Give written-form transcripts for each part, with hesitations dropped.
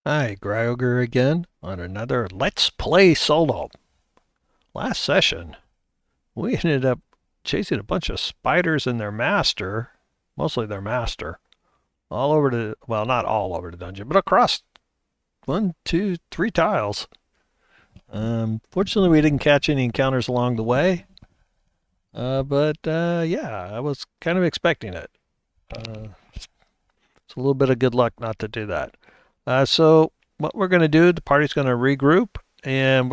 Hi, Gryoger again on another Let's Play Solo. Last session, we ended up chasing a bunch of spiders and their master, mostly their master, all over the, well, not all over the dungeon, but across one, two, three tiles. Fortunately, we didn't catch any encounters along the way, but yeah, I was kind of expecting it. It's a little bit of good luck not to do that. So what we're going to do, the party's going to regroup and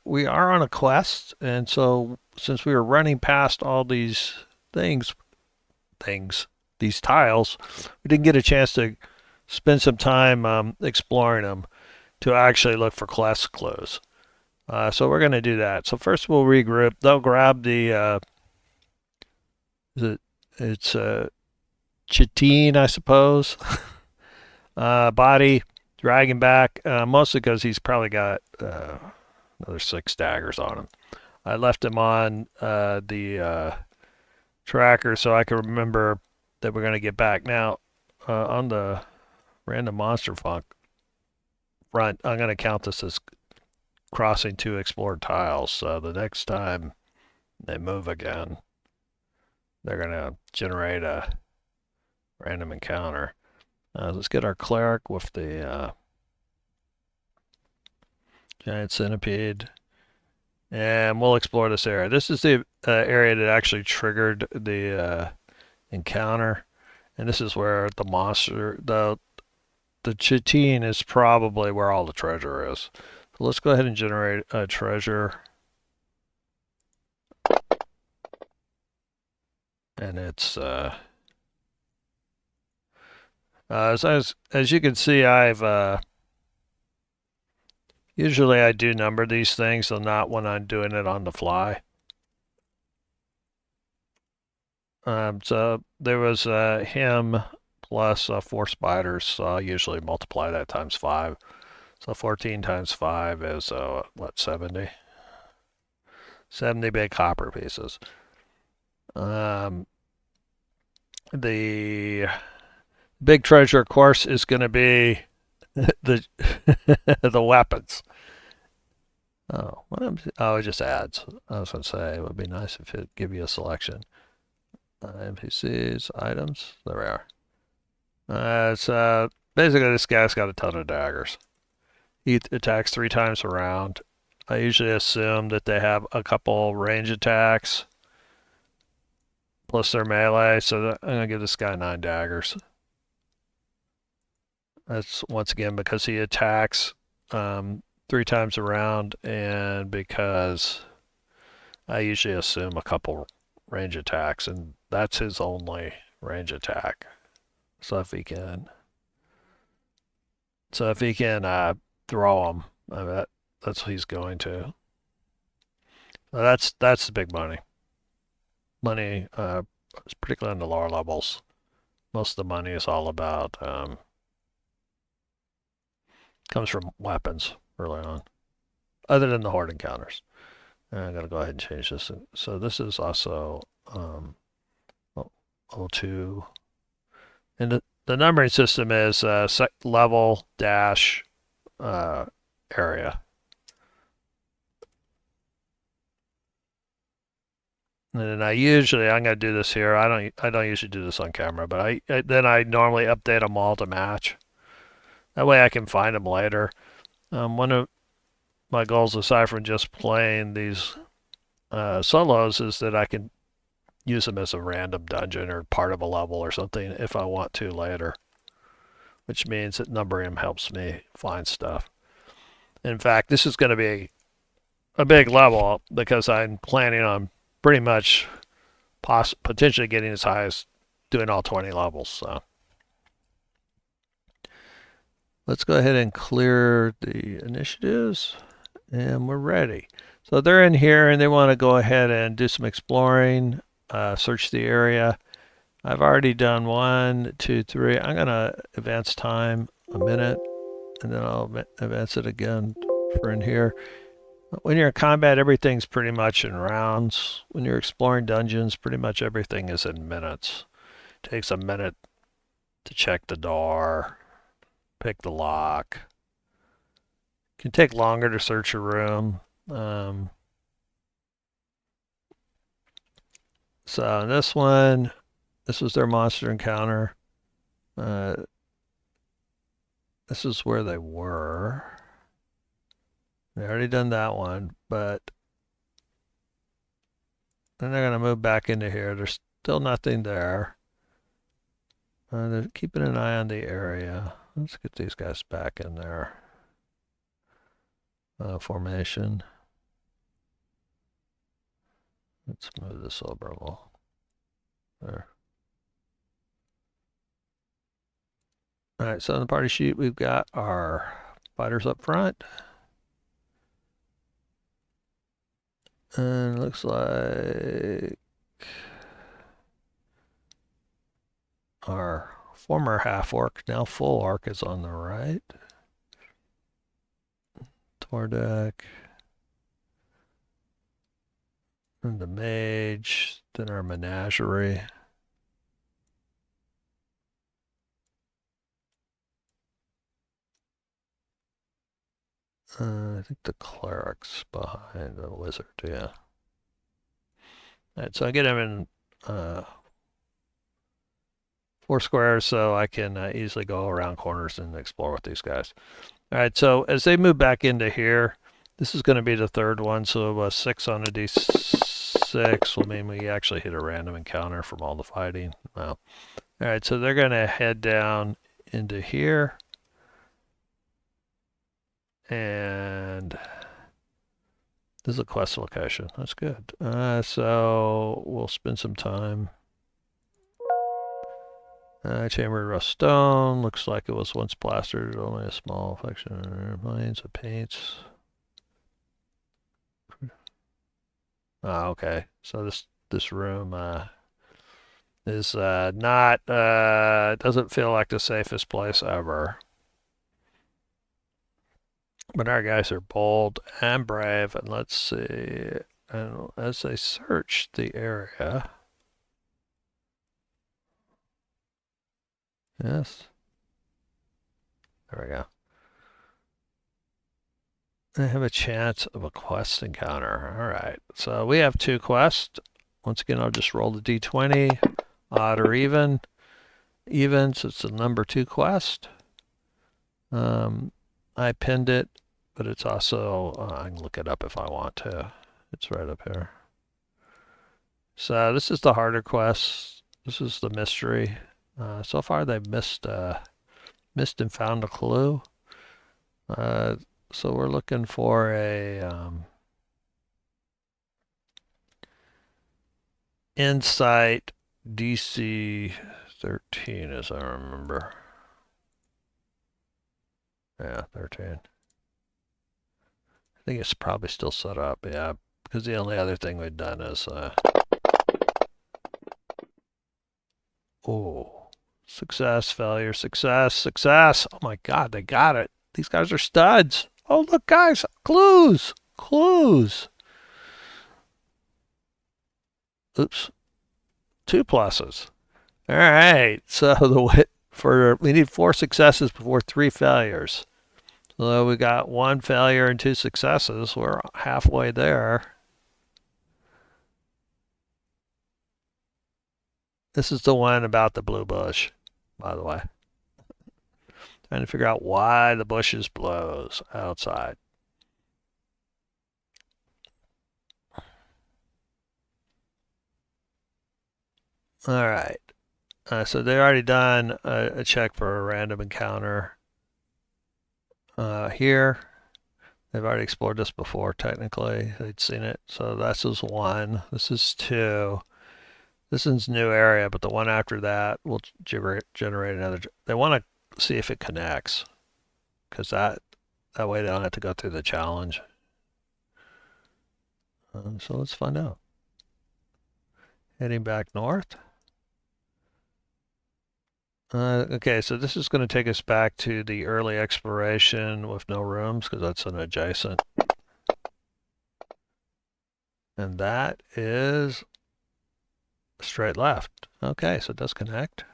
we are on a quest. And so since we were running past all these things, things, these tiles, we didn't get a chance to spend some time exploring them to actually look for quest clues. So we're going to do that. So first we'll regroup. They'll grab it's chitine, I suppose. Body, drag him back, mostly because he's probably got another 6 daggers on him. I left him on the tracker so I can remember that we're going to get back. Now, on the random monster funk front, I'm going to count this as crossing 2 explored tiles. So the next time they move again, they're going to generate a random encounter. Let's get our cleric with the giant centipede. And we'll explore this area. This is the area that actually triggered the encounter. And this is where the monster, the chitine is probably where all the treasure is. So let's go ahead and generate a treasure. And it's, as you can see, usually I do number these things, so not when I'm doing it on the fly. So there was him plus 4 spiders, so I'll usually multiply that times 5. So 14 times 5 is, what, 70? 70 big copper pieces. The big treasure, of course, is going to be the the weapons. Oh, it just adds. I was going to say it would be nice if it give you a selection. NPCs, items. There we are. It's basically this guy's got a ton of daggers. He attacks 3 times a round. I usually assume that they have a couple range attacks plus their melee, so I'm gonna give this guy 9 daggers. That's once again because he attacks 3 times a round, and because I usually assume a couple range attacks, and that's his only range attack. So if he can throw him, that's what he's going to. That's the big money. Money, particularly on the lower levels, most of the money is all about comes from weapons early on, other than the horde encounters. And I'm gonna go ahead and change this. So this is also O2, and the numbering system is level dash area. And then I'm gonna do this here. I don't usually do this on camera, but then I normally update them all to match. That way I can find them later. One of my goals, aside from just playing these solos, is that I can use them as a random dungeon or part of a level or something if I want to later, which means that numbering them helps me find stuff. In fact, this is going to be a big level because I'm planning on pretty much potentially getting as high as doing all 20 levels. So let's go ahead and clear the initiatives, and we're ready. So they're in here and they want to go ahead and do some exploring, search the area. I've already done 1, 2, 3. I'm going to advance time a minute, and then I'll advance it again for in here. When you're in combat, everything's pretty much in rounds. When you're exploring dungeons, pretty much everything is in minutes. It takes a minute to check the door, pick the lock, Can take longer to search a room. Um, so in this one, this was their monster encounter. Uh, this is where they were. They already done that one, but then they're going to move back into here. There's still nothing there. They're keeping an eye on the area. Let's get these guys back in their formation. Let's move this over a little. There. All right, so on the party sheet, we've got our fighters up front. And it looks like our former half-orc, now full orc, is on the right. Tordek. And the mage. Then our menagerie. I think the cleric's behind the wizard, yeah. All right, so I get him in 4 squares so I can easily go around corners and explore with these guys. All right, so as they move back into here, this is going to be the third one, so a 6 on a d6 will mean we actually hit a random encounter from all the fighting. Wow. All right, so they're going to head down into here. And this is a quest location. That's good. So we'll spend some time. Chamber of rough stone. Looks like it was once plastered. Only a small fraction remains of paints. Okay. So this room is not doesn't feel like the safest place ever. But our guys are bold and brave, and let's see. And as they search the area, yes, there we go. They have a chance of a quest encounter. All right, so we have 2 quests. Once again, I'll just roll the d20, odd or even. Even, so it's the number 2 quest. I pinned it, but it's also, I can look it up if I want to. It's right up here. So this is the harder quest. This is the mystery. So far they've missed and found a clue. So we're looking for a insight DC 13, as I remember. Yeah, 13. I think it's probably still set up, yeah, because the only other thing we've done is oh, success, failure, success, success. Oh my God, they got it. These guys are studs. Oh, look, guys, clues, clues. Oops, 2 pluses. All right, so we need 4 successes before 3 failures. So we got 1 failure and 2 successes. We're halfway there. This is the one about the blue bush, by the way. Trying to figure out why the bushes blows outside. All right. So they already done a check for a random encounter here. They've already explored this before, technically. They'd seen it. So this is 1. This is 2. This is new area, but the one after that will generate another. They want to see if it connects, because that way they don't have to go through the challenge. So let's find out. Heading back north. Okay, so this is going to take us back to the early exploration with no rooms, because that's an adjacent. And that is straight left. Okay, so it does connect.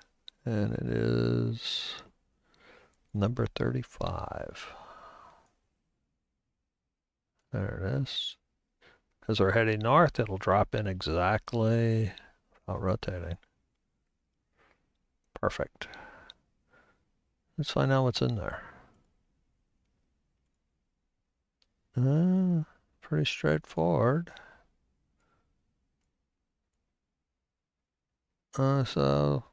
And it is number 35. There it is. Because we're heading north, it'll drop in exactly while rotating. Perfect. Let's find out what's in there. Pretty straightforward. So,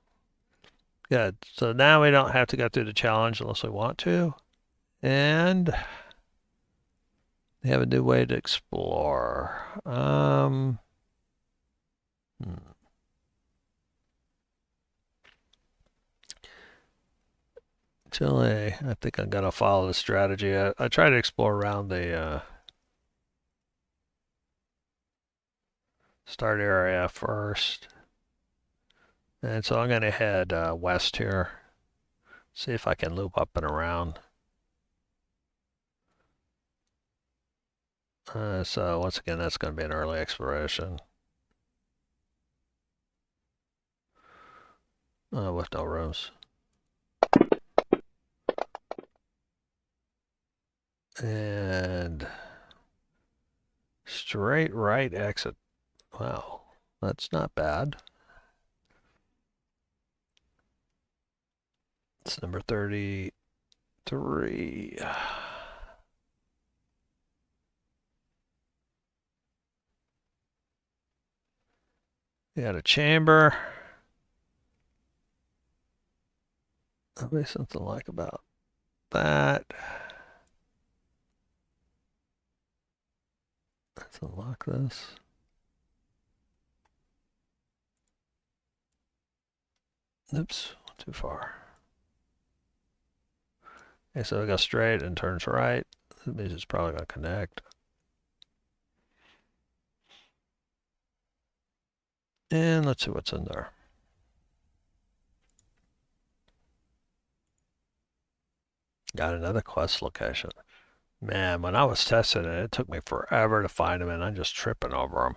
good. So now we don't have to go through the challenge unless we want to. And we have a new way to explore. Chile, I think I'm going to follow the strategy. I try to explore around the start area first. And so I'm going to head west here. See if I can loop up and around. So once again, that's going to be an early exploration. With no rooms. And straight right exit. Wow, that's not bad. It's number 33. We got a chamber. There'll be something like about that. Let's unlock this. Oops, too far. Okay, so we go straight and turns right. That means it's probably going to connect. And let's see what's in there. Got another quest location. Man, when I was testing it, it took me forever to find them, and I'm just tripping over them.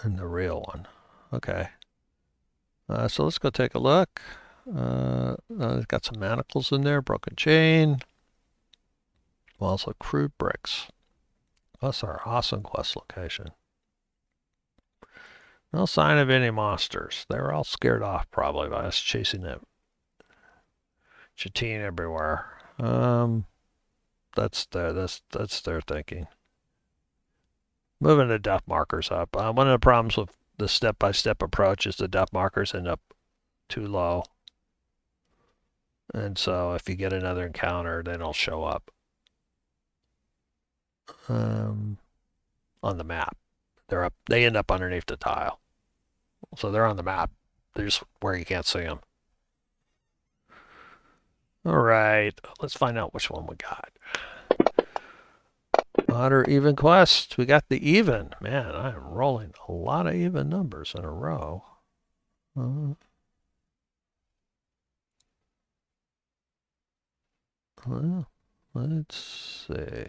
And the real one. Okay. So let's go take a look. It's got some manacles in there, broken chain. Also crude bricks. That's our awesome quest location. No sign of any monsters. They were all scared off probably by us chasing that chitine everywhere. That's their thinking. Moving the depth markers up. One of the problems with the step-by-step approach is the depth markers end up too low. And so if you get another encounter, then it'll show up on the map. They're up. They end up underneath the tile. So they're on the map. They're just where you can't see them. All right, let's find out which one we got. Odd or even quest. We got the even. Man, I am rolling a lot of even numbers in a row. Well, let's see.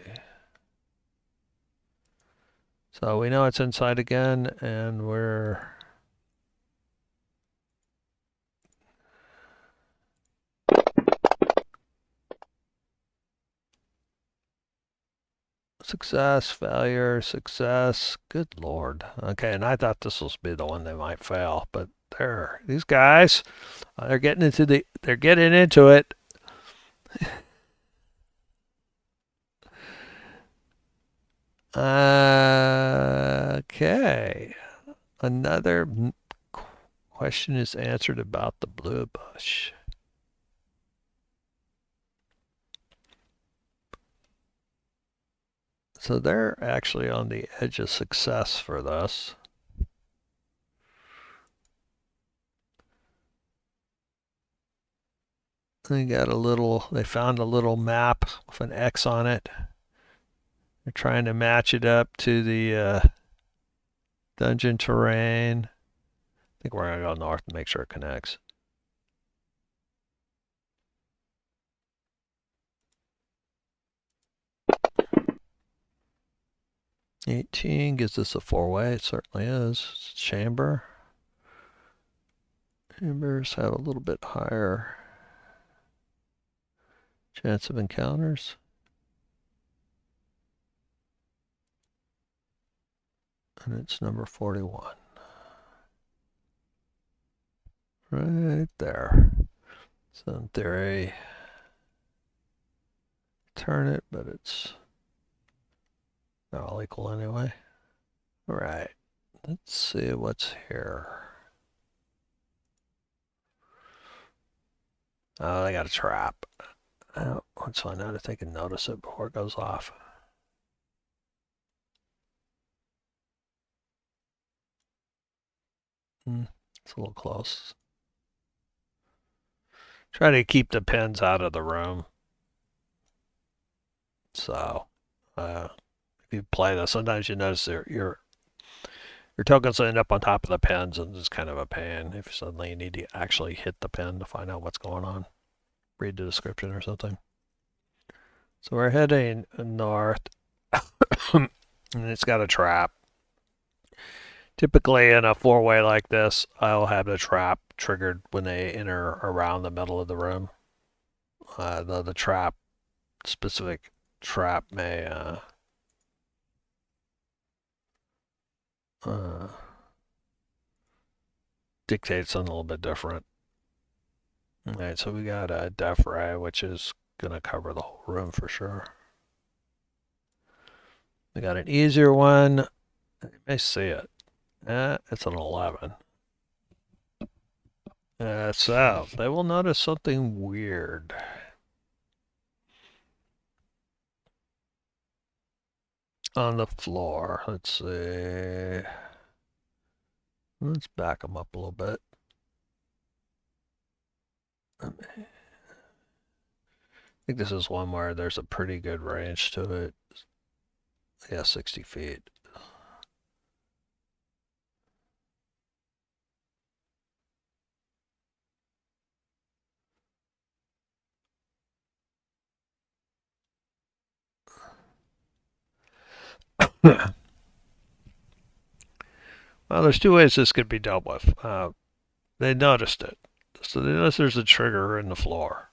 So we know it's inside again, and we're success, failure, success. Good Lord. Okay, and I thought this was be the one they might fail, but these guys, they're getting into it. Okay. Another question is answered about the blue bush. So they're actually on the edge of success for this. They found a little map with an X on it. They're trying to match it up to the dungeon terrain. I think we're going to go north and make sure it connects. $18 gives us a four-way. It certainly is. It's a chamber. Chambers have a little bit higher. Chance of encounters. And it's number 41. Right there. So in theory, turn it, but it's not all equal anyway. All right. Let's see what's here. Oh, they got a trap. Oh, let's find out if they can notice it before it goes off. It's a little close. Try to keep the pins out of the room. So, if you play this, sometimes you notice your tokens end up on top of the pins, and it's kind of a pain if suddenly you need to actually hit the pin to find out what's going on. Read the description or something. So we're heading north, and it's got a trap. Typically, in a four-way like this, I'll have the trap triggered when they enter around the middle of the room. The trap, specific trap may dictate something a little bit different. All right, so we got a def ray, which is going to cover the whole room for sure. We got an easier one. You may see it. It's an 11. So they will notice something weird. On the floor. Let's see. Let's back them up a little bit. I think this is one where there's a pretty good range to it. Yeah, 60 feet. Well, there's two ways this could be dealt with. They noticed it. So they noticed there's a trigger in the floor,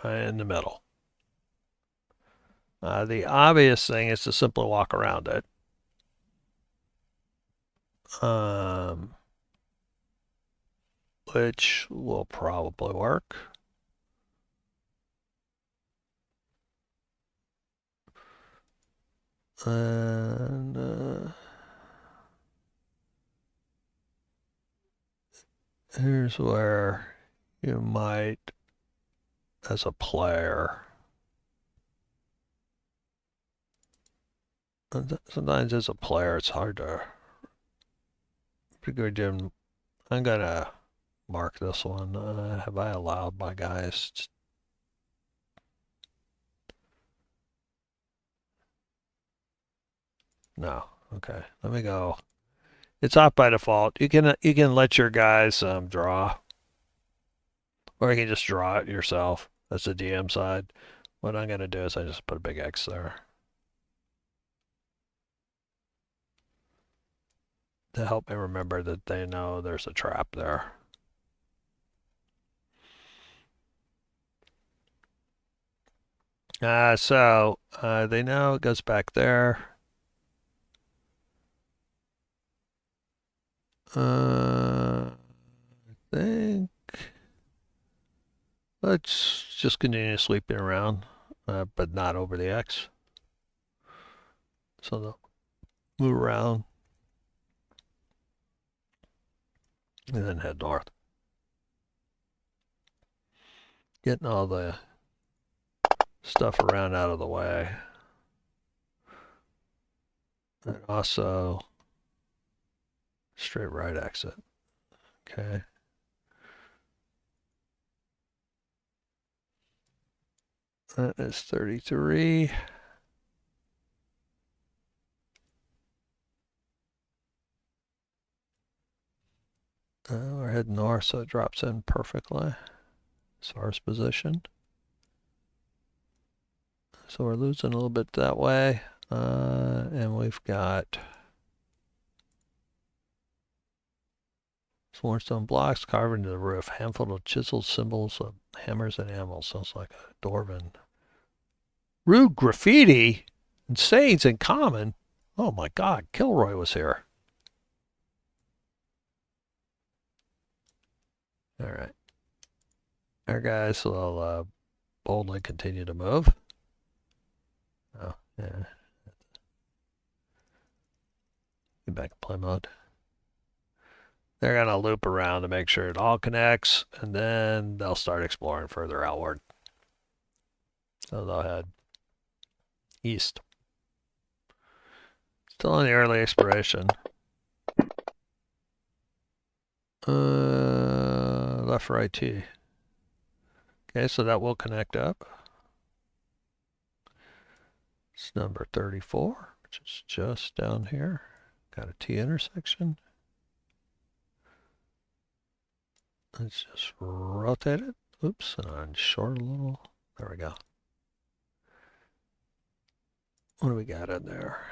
in the middle. The obvious thing is to simply walk around it. Which will probably work. And here's where you might, as a player, sometimes as a player it's hard to figure Jim. I'm gonna mark this one. Have I allowed my guys? No. Okay. Let me go. It's off by default. You can let your guys draw, or you can just draw it yourself. That's the DM side. What I'm gonna do is I just put a big X there to help me remember that they know there's a trap there. So they know it goes back there. I think let's just continue sweeping around, but not over the X. So they'll move around and then head north. Getting all the stuff around out of the way. And also straight right exit. Okay. That is 33. We're heading north, so it drops in perfectly as far as position. So we're losing a little bit that way. And we've got some more stone blocks carved into the roof. Handful of chiseled symbols of hammers and animals. Sounds like a dwarven Rude graffiti and sayings in common. Oh my God, Kilroy was here. All right. Our guys will boldly continue to move. Oh, yeah. Get back to play mode. They're going to loop around to make sure it all connects, and then they'll start exploring further outward. So they'll head east. Still in the early exploration. Left, right, T. Okay, so that will connect up. It's number 34, which is just down here. Got a T intersection. Let's just rotate it. Oops, and on short a little. There we go. What do we got in there?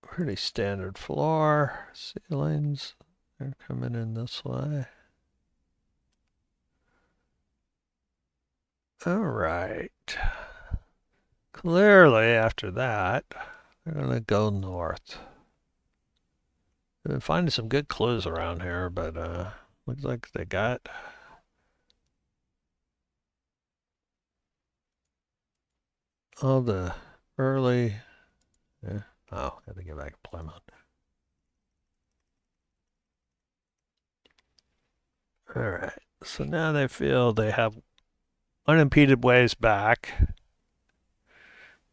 Pretty standard floor. Ceilings. They're coming in this way. All right. Clearly, after that, they're going to go north. I've been finding some good clues around here, but looks like they got all the early. Oh, I had to get back to play mode. All right. So now they feel they have unimpeded ways back,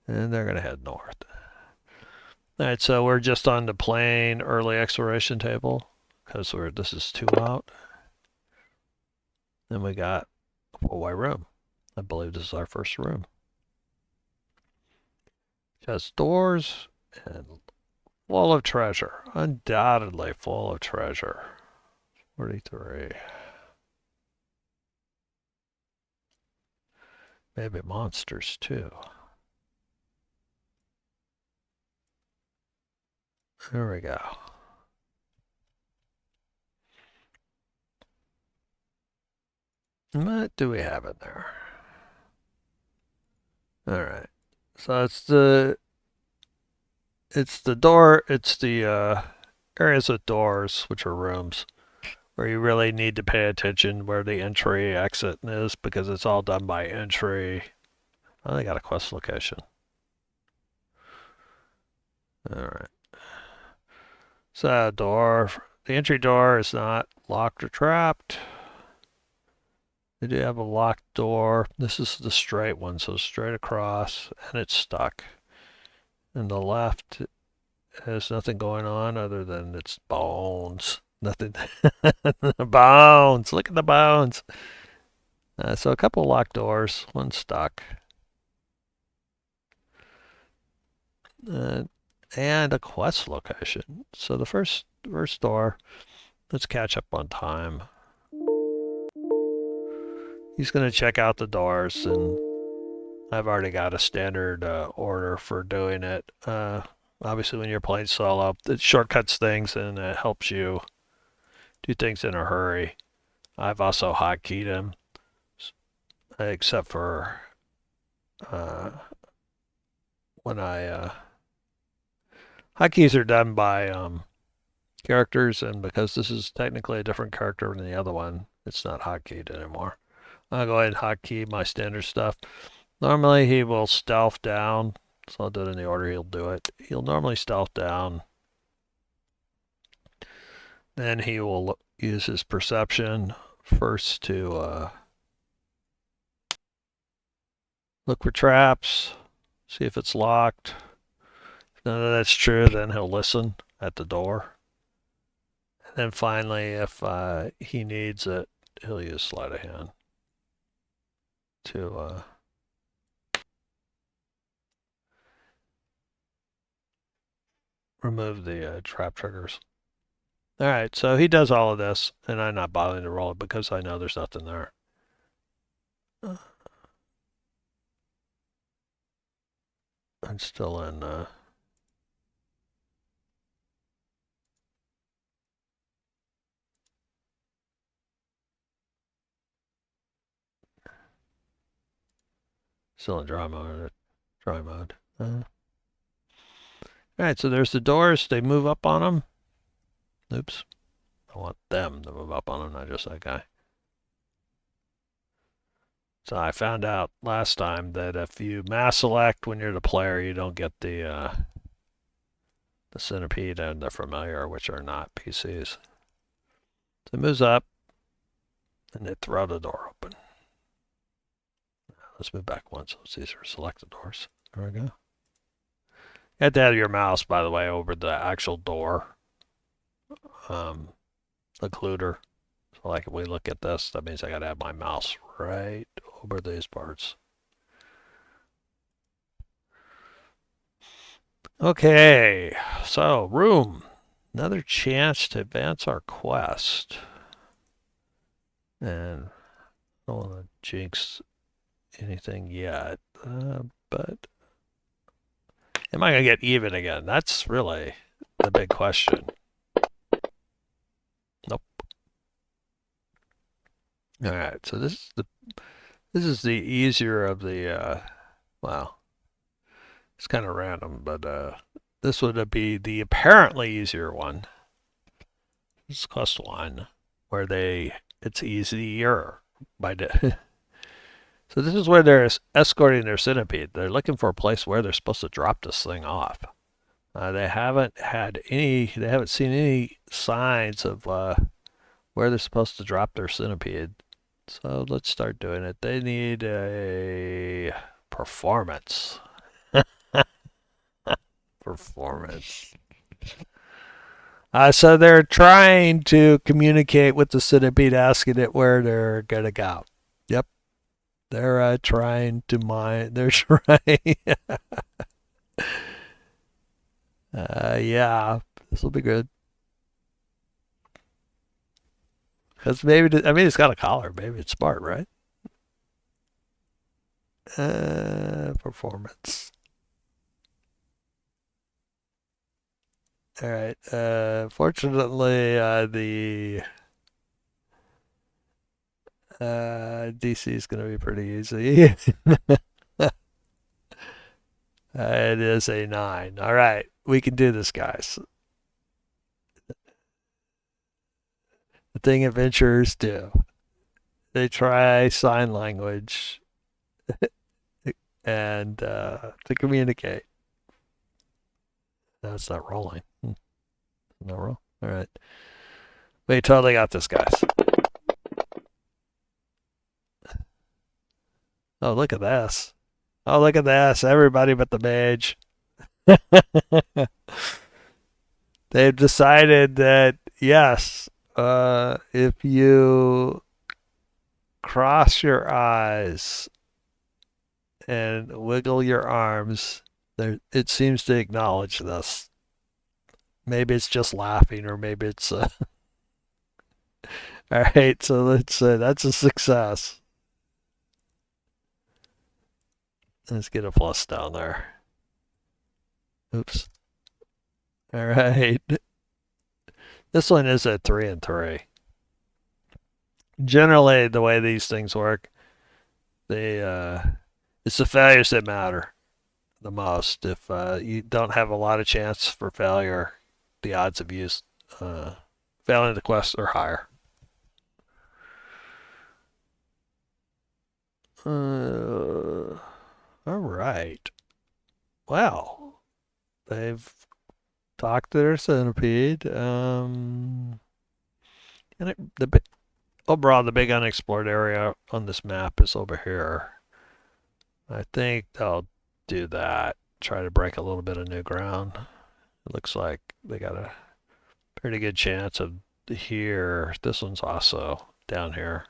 and they're going to head north. All right, so we're just on the plain early exploration table because this is 2 out. Then we got a 4-way room. I believe this is our first room. Just doors and full of treasure. Undoubtedly full of treasure. 43. Maybe monsters too. There we go. What do we have in there? All right. So it's the door. It's the areas with doors, which are rooms, where you really need to pay attention where the entry exit is because it's all done by entry. Oh, they got a quest location. All right. So door. The entry door is not locked or trapped. They do have a locked door. This is the straight one, so straight across, and it's stuck. And the left has nothing going on other than its bones. Nothing. Bones. Look at the bones. So a couple locked doors, one stuck. And a quest location. So the first door, let's catch up on time. He's going to check out the doors, and I've already got a standard order for doing it. Obviously, when you're playing solo, it shortcuts things and it helps you do things in a hurry. I've also hotkeyed him, except for when hotkeys are done by characters, and because this is technically a different character than the other one, it's not hotkeyed anymore. I'll go ahead and hotkey my standard stuff. Normally he will stealth down, so I'll do it in the order he'll do it. He'll normally stealth down. Then he will use his perception first to look for traps, see if it's locked. If none of that's true, then he'll listen at the door. And then finally, if he needs it, he'll use sleight of hand to remove the trap triggers. All right, so he does all of this, and I'm not bothering to roll it because I know there's nothing there. I'm still in. Still in dry mode. Alright, so there's the doors. They move up on them. Oops. I want them to move up on them, not just that guy. So I found out last time that if you mass select when you're the player, you don't get the centipede and the familiar, which are not PCs. So it moves up, and they throw the door open. Let's move back one so it's easier to select the doors. There we go. You have to have your mouse, by the way, over the actual door occluder. So like if we look at this, that means I gotta have my mouse right over these parts. Okay, so room. Another chance to advance our quest. And I don't want to jinx anything yet, but am I going to get even again? That's really the big question. Nope. All right, so this is the easier of the well, it's kind of random, but this would be the apparently easier one. This is quest one, where it's easier by So this is where they're escorting their centipede. They're looking for a place where they're supposed to drop this thing off. They haven't seen any signs of where they're supposed to drop their centipede. So let's start doing it. They need a performance. Performance. So they're trying to communicate with the centipede, asking it where they're gonna go. Yep, they're trying to mine. They're trying. Yeah, this will be good. Because maybe, I mean, it's got a collar. Maybe it's smart, right? Performance. All right. Fortunately, the DC is going to be pretty easy. It is a 9. All right. We can do this, guys. The thing adventurers do. They try sign language and to communicate. No, it's not rolling. No roll. All right. We totally got this, guys. Oh, look at this. Oh, look at this. Everybody but the mage. They've decided that, yes, if you cross your eyes and wiggle your arms, it seems to acknowledge this. Maybe it's just laughing, or maybe it's. All right, so let's say that's a success. Let's get a plus down there. Oops. All right. This one is a 3 and 3. Generally, the way these things work, it's the failures that matter the most. If you don't have a lot of chance for failure, the odds of you failing the quest are higher. All right. Well, they've talked to their centipede. And overall, the big unexplored area on this map is over here. I think they'll do that. Try to break a little bit of new ground. It looks like they got a pretty good chance of here. This one's also down here.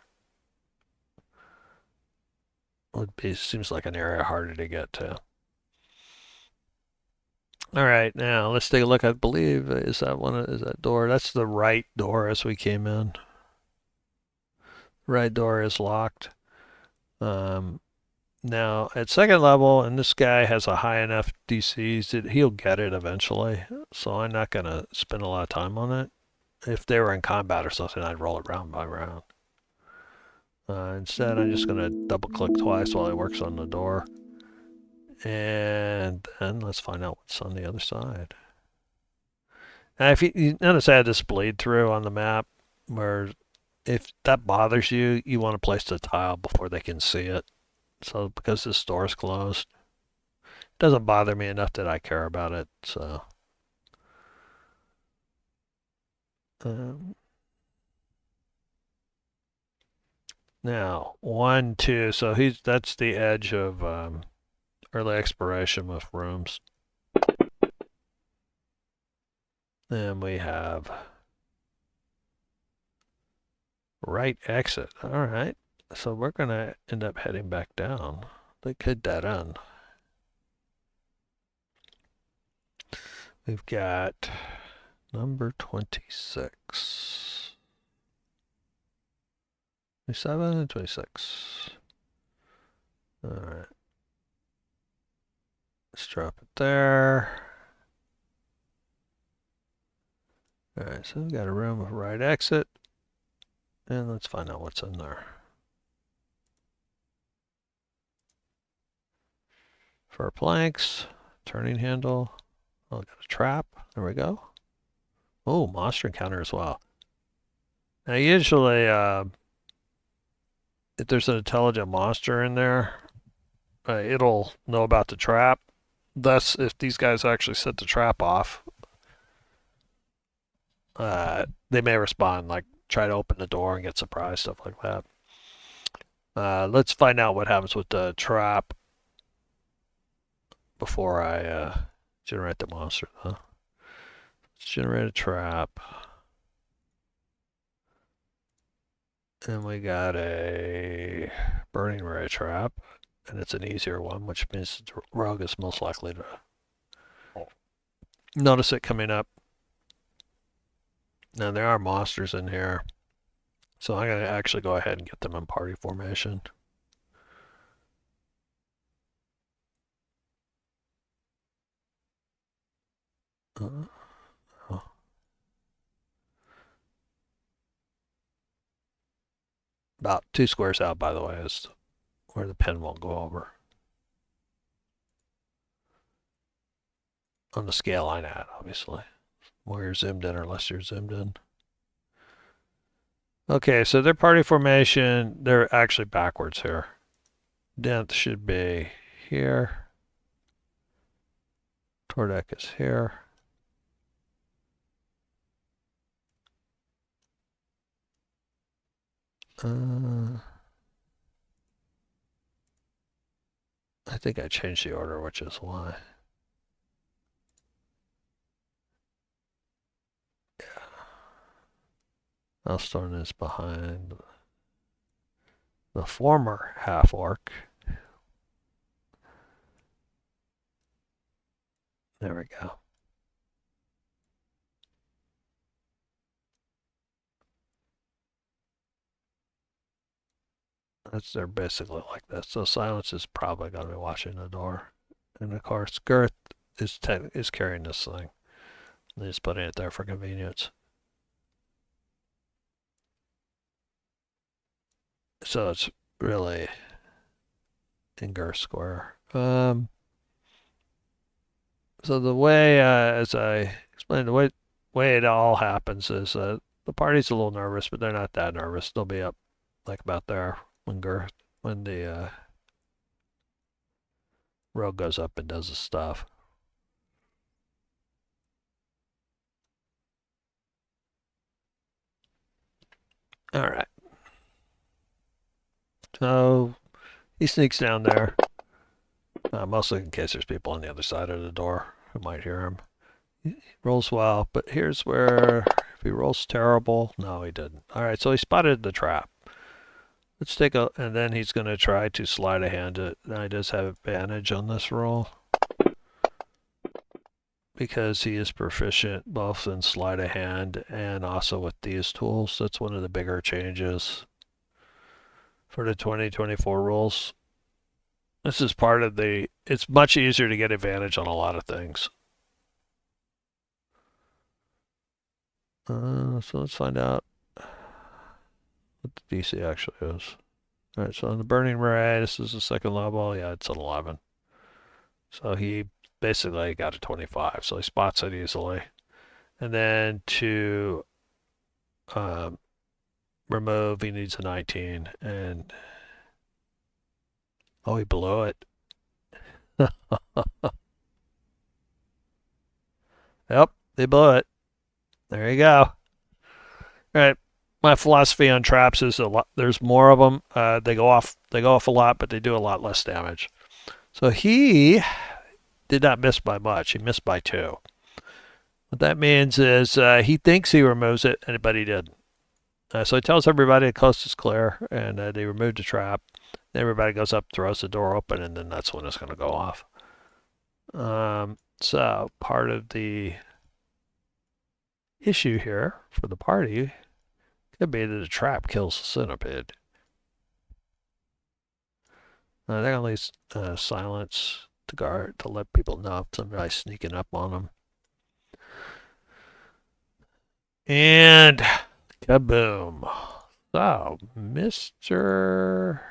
Seems like an area harder to get to. All right, now let's take a look. I believe is that door? That's the right door as we came in. Right door is locked. Now at second level, and this guy has a high enough DCs that he'll get it eventually. So I'm not gonna spend a lot of time on it. If they were in combat or something, I'd roll it round by round. Instead, I'm just gonna double click twice while it works on the door. And then let's find out what's on the other side. Now, if you notice I had this bleed through on the map, where if that bothers you, you want to place the tile before they can see it. So because this door is closed, it doesn't bother me enough that I care about it. So um, now 1, 2. So that's the edge of early exploration with rooms. Then we have right exit. All right. So we're going to end up heading back down. They could dead end. We've got number 26. 27 and 26. All right. Let's drop it there. All right, so we've got a room with right exit. And let's find out what's in there. For planks, turning handle. Oh, got a trap. There we go. Oh, monster encounter as well. Now, usually, if there's an intelligent monster in there, it'll know about the trap. Thus, if these guys actually set the trap off, they may respond, like try to open the door and get surprised, stuff like that. Let's find out what happens with the trap before I generate the monster, though. Let's generate a trap. And we got a burning ray trap, and it's an easier one, which means the rogue is most likely to notice it coming up. Now, there are monsters in here, so I'm going to actually go ahead and get them in party formation. Oh. About 2 squares out, by the way, is where the pen won't go over. On the scale I'm at, obviously. More you're zoomed in or less you're zoomed in. Okay, so their party formation, they're actually backwards here. Dent should be here. Tordek is here. I think I changed the order, which is why. Yeah. Elstorn is behind the former half-orc. There we go. They're basically like this. So Silence is probably going to be watching the door. And of course, Girth is carrying this thing. He's putting it there for convenience. So it's really in Girth Square. So the way, as I explained, the way it all happens is the party's a little nervous, but they're not that nervous. They'll be up like about there when the rogue goes up and does his stuff. All right. So he sneaks down there, mostly in case there's people on the other side of the door who might hear him. He rolls well, but here's where if he rolls terrible, no, he didn't. All right, so he spotted the trap. Let's take a, and then he's going to try to slide a hand. Now he does have advantage on this roll because he is proficient both in sleight of hand and also with these tools. That's one of the bigger changes for the 2024 rules. This is part of it's much easier to get advantage on a lot of things. So let's find out what the DC actually is. All right, so on the Burning Ray, this is the second level. Yeah, it's an 11. So he basically got a 25. So he spots it easily. And then to um, remove, he needs a 19. And oh, he blew it. Yep, they blew it. There you go. All right. My philosophy on traps is a lot. There's more of them. They go off. They go off a lot, but they do a lot less damage. So he did not miss by much. He missed by 2. What that means is he thinks he removes it, but he didn't. So he tells everybody the coast is clear, and they removed the trap. Everybody goes up, throws the door open, and then that's when it's going to go off. So part of the issue here for the party could be that the trap kills the centipede. They're going to leave silence to guard to let people know if somebody's sneaking up on them. And kaboom. So, Mr.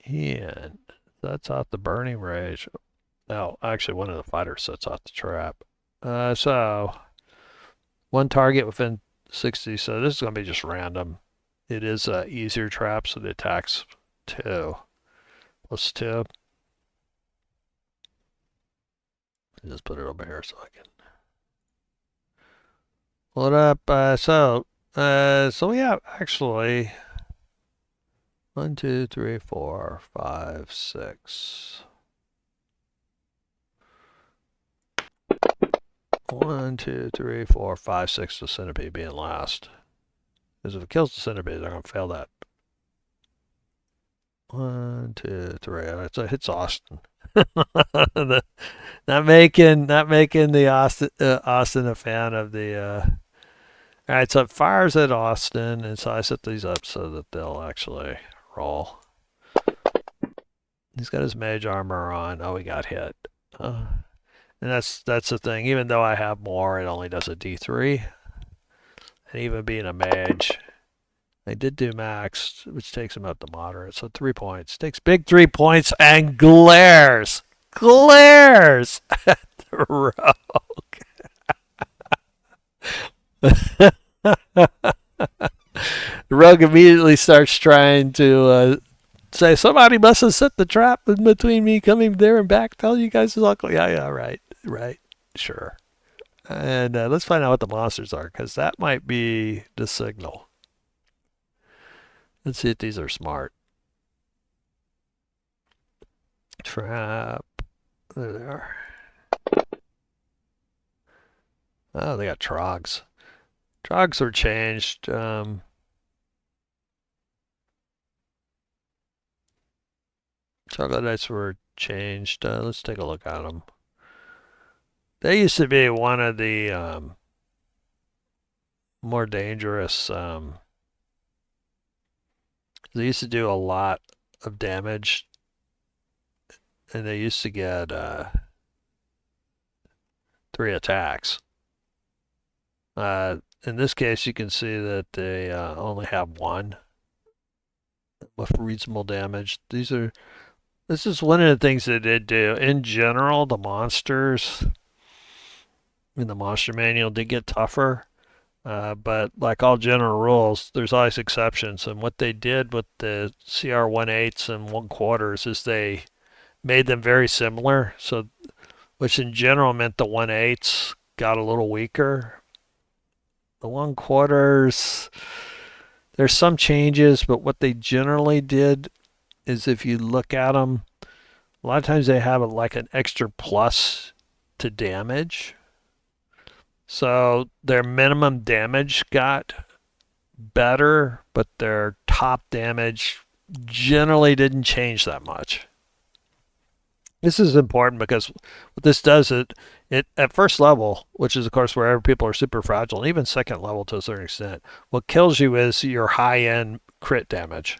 Ian sets out the burning rage. No, actually, one of the fighters sets out the trap. So, one target within 60. So, this is going to be just random. It is an easier trap, so the attack's 2 plus 2. Just put it over here so I can pull it up. So we have actually 1, 2, 3, 4, 5, 6. 1, 2, 3, 4, 5, 6. The centipede being last. Because if it kills the centipede, they're gonna fail that. 1, 2, 3. So it hits Austin. not making the Austin a fan of the. All right, so it fires at Austin, and so I set these up so that they'll actually roll. He's got his mage armor on. Oh, he got hit. And that's the thing. Even though I have more, it only does a D3. And even being a mage, I did do max, which takes him up to moderate. So 3 points. Takes big 3 points and glares at the rogue. The rogue immediately starts trying to say, somebody must have set the trap in between me coming there and back. Tell you guys is uncle. Yeah, right, sure. And let's find out what the monsters are, because that might be the signal. Let's see if these are smart. Trap. There they are. Oh, they got trogs. Trogs were changed. Troglodytes were changed. Let's take a look at them. They used to be one of the more dangerous. They used to do a lot of damage, and they used to get 3 attacks. In this case, you can see that they only have 1 with reasonable damage. This is one of the things they did do. In general, the monsters in the monster manual did get tougher. But like all general rules, there's always exceptions. And what they did with the CR 1/8s and 1/4s is they made them very similar. So, which in general meant the 1/8s got a little weaker. The 1/4s, there's some changes, but what they generally did is if you look at them, a lot of times they have like an extra plus to damage. So their minimum damage got better, but their top damage generally didn't change that much. This is important because what this does, it at first level, which is of course where people are super fragile, and even second level to a certain extent, what kills you is your high end crit damage.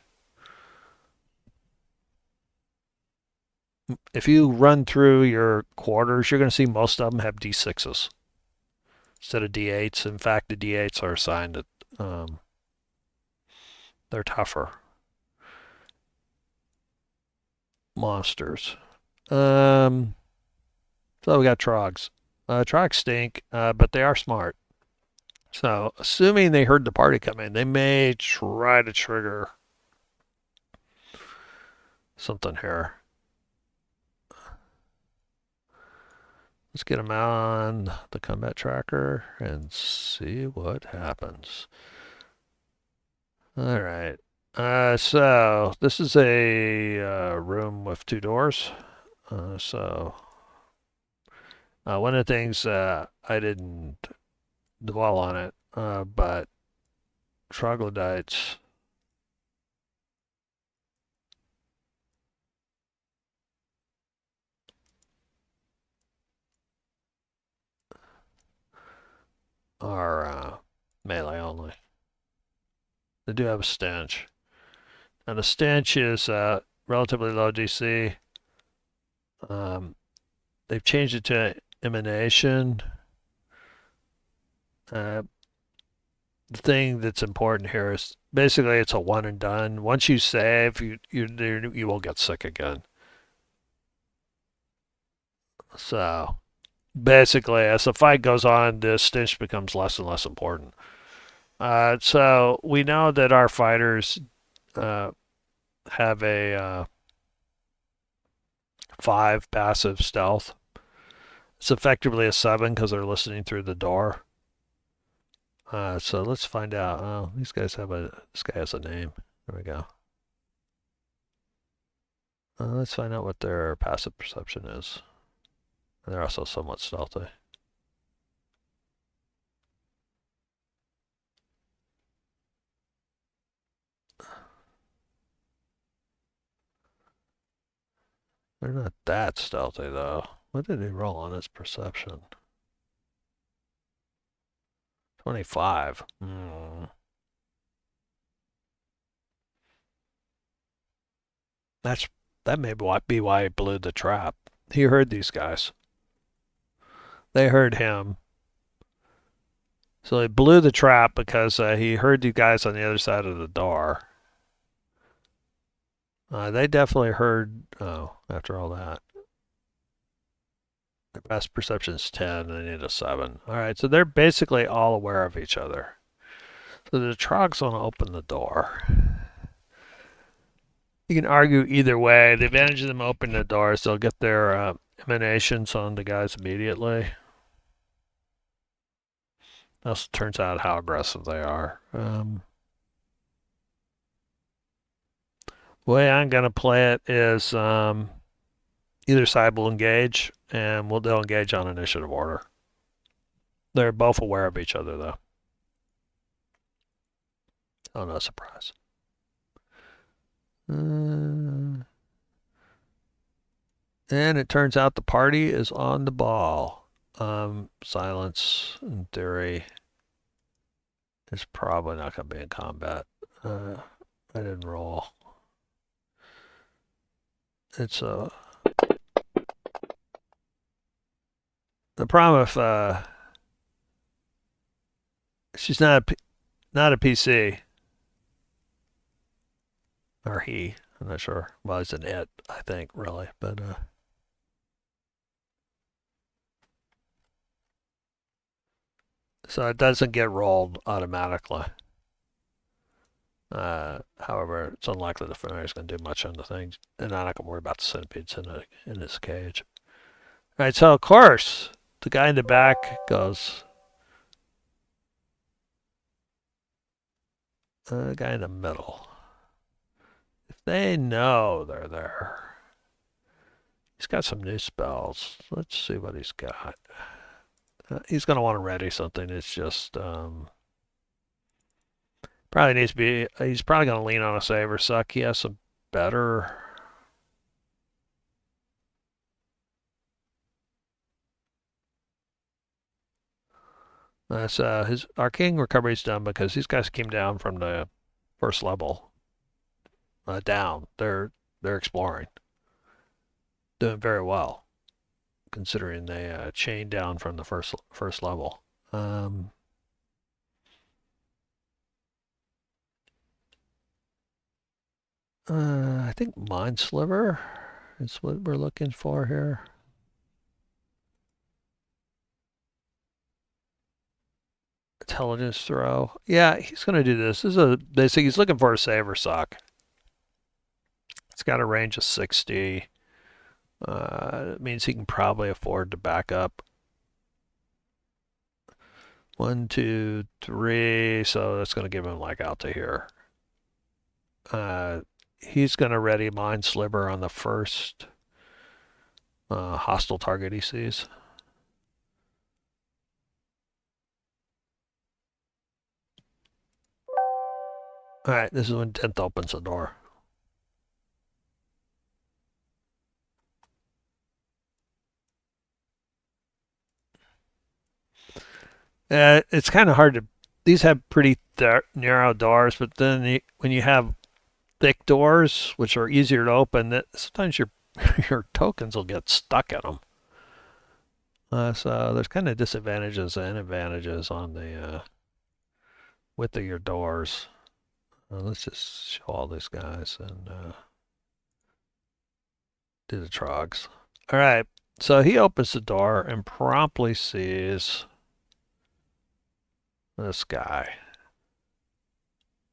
If you run through your quarters, you're going to see most of them have D6s instead of D8s. In fact, the D8s are assigned that they're tougher. monsters. So we got trogs. Trogs stink, but they are smart. So, assuming they heard the party come in, they may try to trigger something here. Let's get them on the combat tracker and see what happens. All right. So this is a room with two doors. So one of the things I didn't dwell on it, but troglodytes are melee only. They do have a stench. And the stench is relatively low DC. Um, they've changed it to emanation. Uh, the thing that's important here is basically it's a one and done. Once you save, you won't get sick again. So basically, as the fight goes on, the stench becomes less and less important. So we know that our fighters uh, have a 5 passive stealth. It's effectively a 7 because they're listening through the door. So let's find out. Oh, these guys have a. This guy has a name. There we go. Let's find out what their passive perception is. They're also somewhat stealthy. They're not that stealthy though. What did he roll on his perception? 25. That's that may be why he blew the trap. He heard these guys. They heard him. So he blew the trap because he heard you guys on the other side of the door. They definitely heard. Oh, after all that, their best perception is 10. They need a 7. All right, so they're basically all aware of each other. So the trogs want to open the door. You can argue either way. The advantage of them opening the door is they'll get their emanations on the guys immediately. Also turns out how aggressive they are. The way I'm going to play it is either side will engage, and they'll engage on initiative order. They're both aware of each other, though. Oh, no surprise. And it turns out the party is on the ball. Silence, in theory, is probably not going to be in combat. I didn't roll. It's the problem if she's not a PC or he. I'm not sure. Well, it's an it, I think, really, but so it doesn't get rolled automatically. However, it's unlikely the familiar is going to do much on the thing, and I'm not going to worry about the centipedes in this cage. All right, so of course the guy in the back goes. The guy in the middle. If they know they're there, he's got some new spells. Let's see what he's got. He's going to want to ready something. It's just probably needs to be. He's probably going to lean on a save or suck. He has some better. That's his arcane recovery's done because these guys came down from the first level down. They're exploring, doing very well considering they chained down from the first level. I think Mind Sliver. is what we're looking for here. Intelligence throw. Yeah, he's going to do this. This is a basic. He's looking for a saver suck. It's got a range of 60. It means he can probably afford to back up. 1, 2, 3. So that's going to give him like out to here. He's going to ready Mind Sliver on the first hostile target he sees. All right, this is when 10th opens the door. It's kind of hard to. These have pretty narrow doors, but then when you have thick doors, which are easier to open, that sometimes your your tokens will get stuck in them. So there's kind of disadvantages and advantages on the width of your doors. Let's just show all these guys and do the trogs. All right, so he opens the door and promptly sees this guy.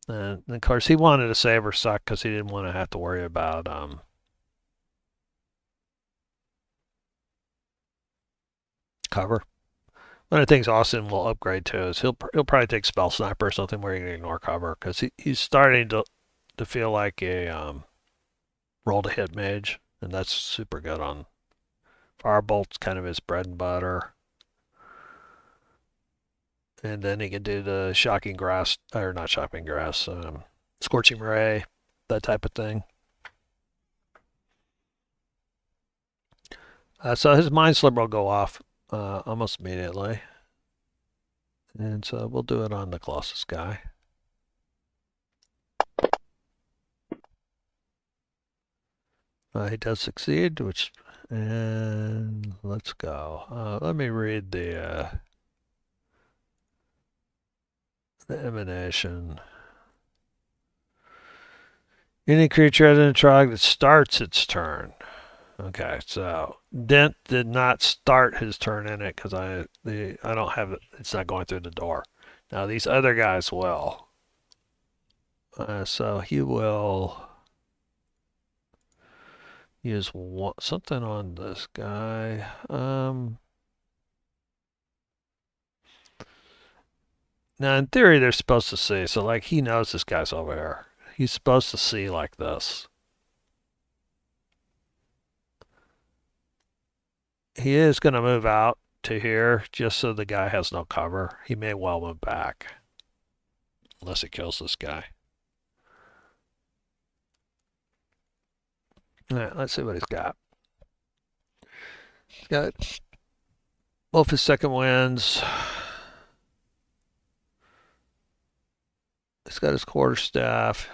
And of course, he wanted a saver suck because he didn't want to have to worry about cover. One of the things Austin will upgrade to is he'll probably take spell sniper or something where you can ignore cover because he's starting to feel like a roll to hit mage, and that's super good on Firebolt's kind of his bread and butter. And then he can do the shocking grass, or not shocking grass, scorching ray, that type of thing. So his mind sliver will go off almost immediately. And so we'll do it on the closest guy. He does succeed, and let's go. Let me read the emanation. Any creature other than a trog that starts its turn. Okay, so Dent did not start his turn in it because I don't have it. It's not going through the door. Now these other guys will. So he will use something on this guy. Now in theory they're supposed to see. So like he knows this guy's over here. He's supposed to see like this. He is going to move out to here just so the guy has no cover. He may well move back. Unless he kills this guy. All right, let's see what he's got. He's got both his second wins. He's got his quarterstaff.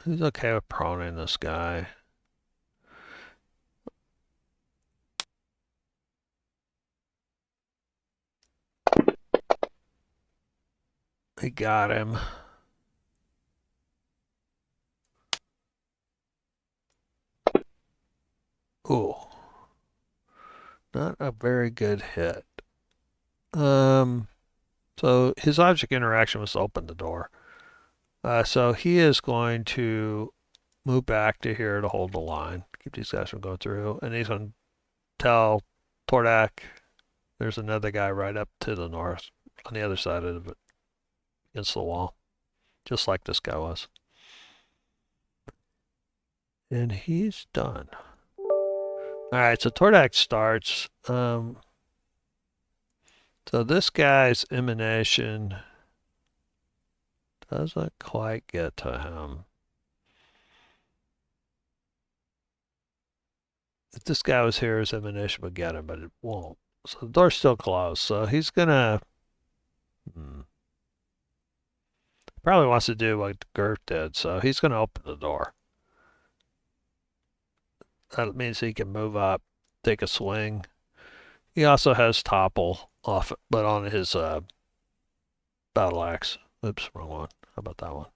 He's okay with proning this guy. He got him. Ooh. Not a very good hit. So his object interaction was to open the door. So he is going to move back to here to hold the line. Keep these guys from going through. And he's going to tell Tordak there's another guy right up to the north on the other side of it against the wall. Just like this guy was. And he's done. Alright, so Tordak starts. So this guy's emanation doesn't quite get to him. If this guy was here, his emanation would get him, but it won't. So the door's still closed. So he's gonna probably wants to do what Gert did. So he's gonna open the door. That means he can move up, take a swing. He also has topple off, but on his battle axe. Oops, wrong one. How about that one?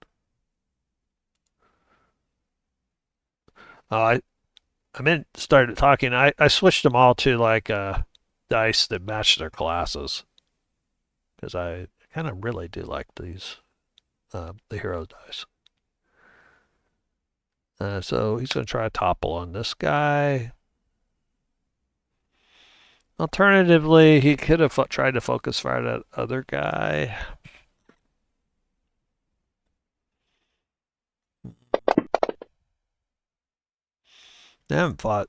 Oh, I meant started talking. I switched them all to like dice that match their classes because I kind of really do like these the hero dice. So he's going to try a topple on this guy. Alternatively, he could have tried to focus fire that other guy. They haven't fought.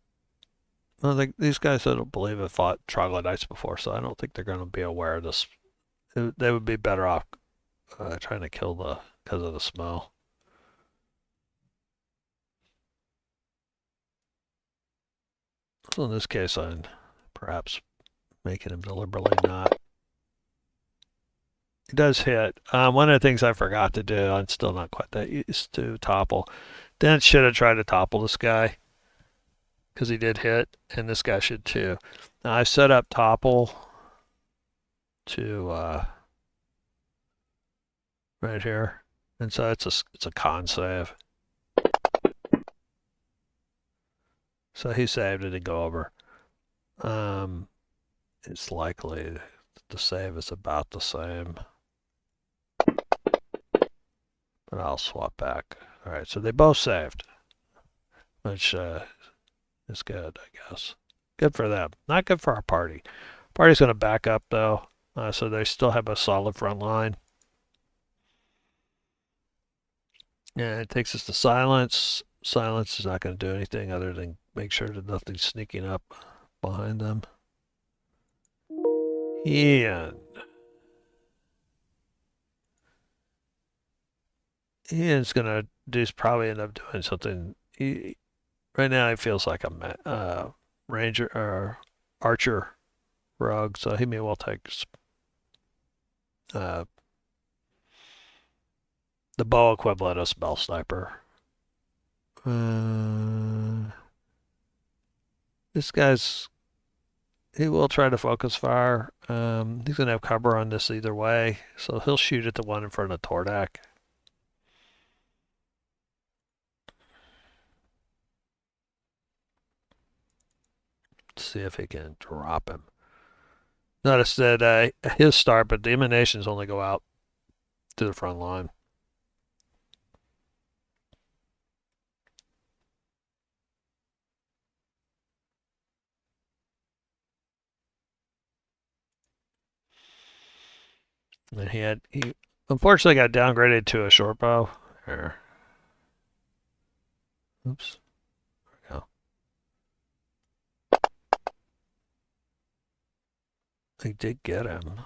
I don't think these guys I don't believe have fought troglodytes before, so I don't think they're going to be aware of this. They would be better off trying to kill the because of the smell. So in this case, I'm perhaps making him deliberately not. He does hit. One of the things I forgot to do, I'm still not quite that used to topple. Then should have tried to topple this guy because he did hit, and this guy should too. Now I set up topple to right here, and so it's a con save. So he saved it and go over. Um, it's likely the save is about the same, but I'll swap back. All right, so they both saved, which is good, I guess. Good for them. Not good for our party. Party's going to back up though, so they still have a solid front line. And it takes us to silence. Silence is not going to do anything other than make sure that nothing's sneaking up behind them. Ian. Ian's going to do probably end up doing something. Right now, he feels like a ranger or archer rogue, so he may well take uh, the bow equivalent of spell sniper. This guy's he will try to focus fire. He's gonna have cover on this either way, so he'll shoot at the one in front of Tordak. Let's see if he can drop him. Notice that his start, but the emanations only go out to the front line. And he unfortunately got downgraded to a short bow. Here. Oops. There we go. They did get him.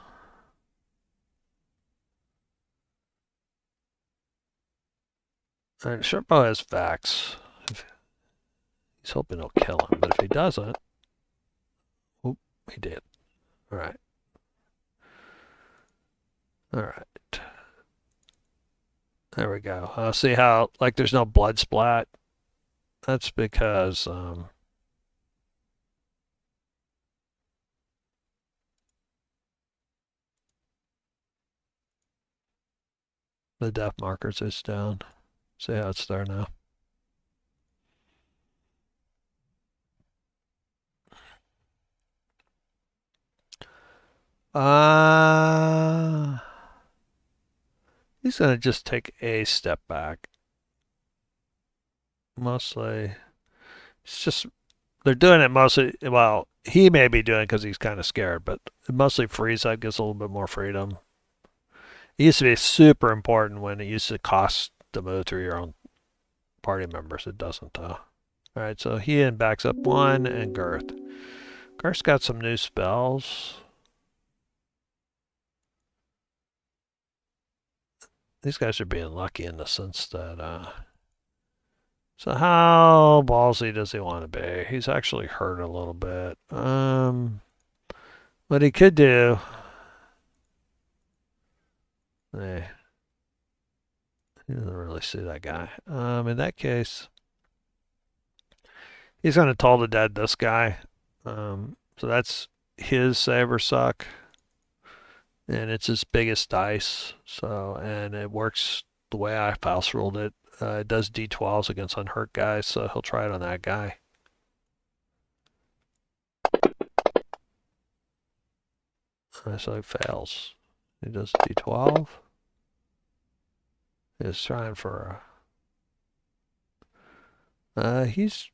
And short bow has Vax. He's hoping he'll kill him, but if he doesn't, oop, he did. All right. All right. There we go. See how, like, there's no blood splat? That's because the death markers is down. See how it's there now? Uh, he's going to just take a step back. Mostly, it's just, they're doing it mostly, well, he may be doing it because he's kind of scared, but mostly Freeze gives a little bit more freedom. It used to be super important when it used to cost to move through your own party members. It doesn't, though. All right, so he backs up one, and Girth. Girth's got some new spells. These guys are being lucky in the sense that, so how ballsy does he want to be? He's actually hurt a little bit. What he could do, he doesn't really see that guy. In that case, he's going to toll the dead this guy. So that's his save or suck. And it's his biggest dice. So, and it works the way I house ruled it. It does D12s against unhurt guys, so he'll try it on that guy. So he fails. He does D12. He's trying for he's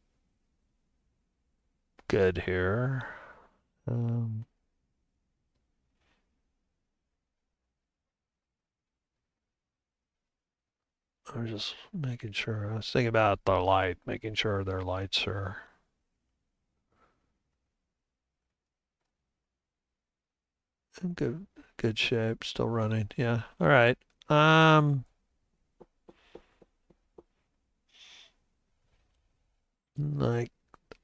good here. Um, I'm just making sure. I was thinking about the light, making sure their lights are in good shape, still running. Yeah. All right. Like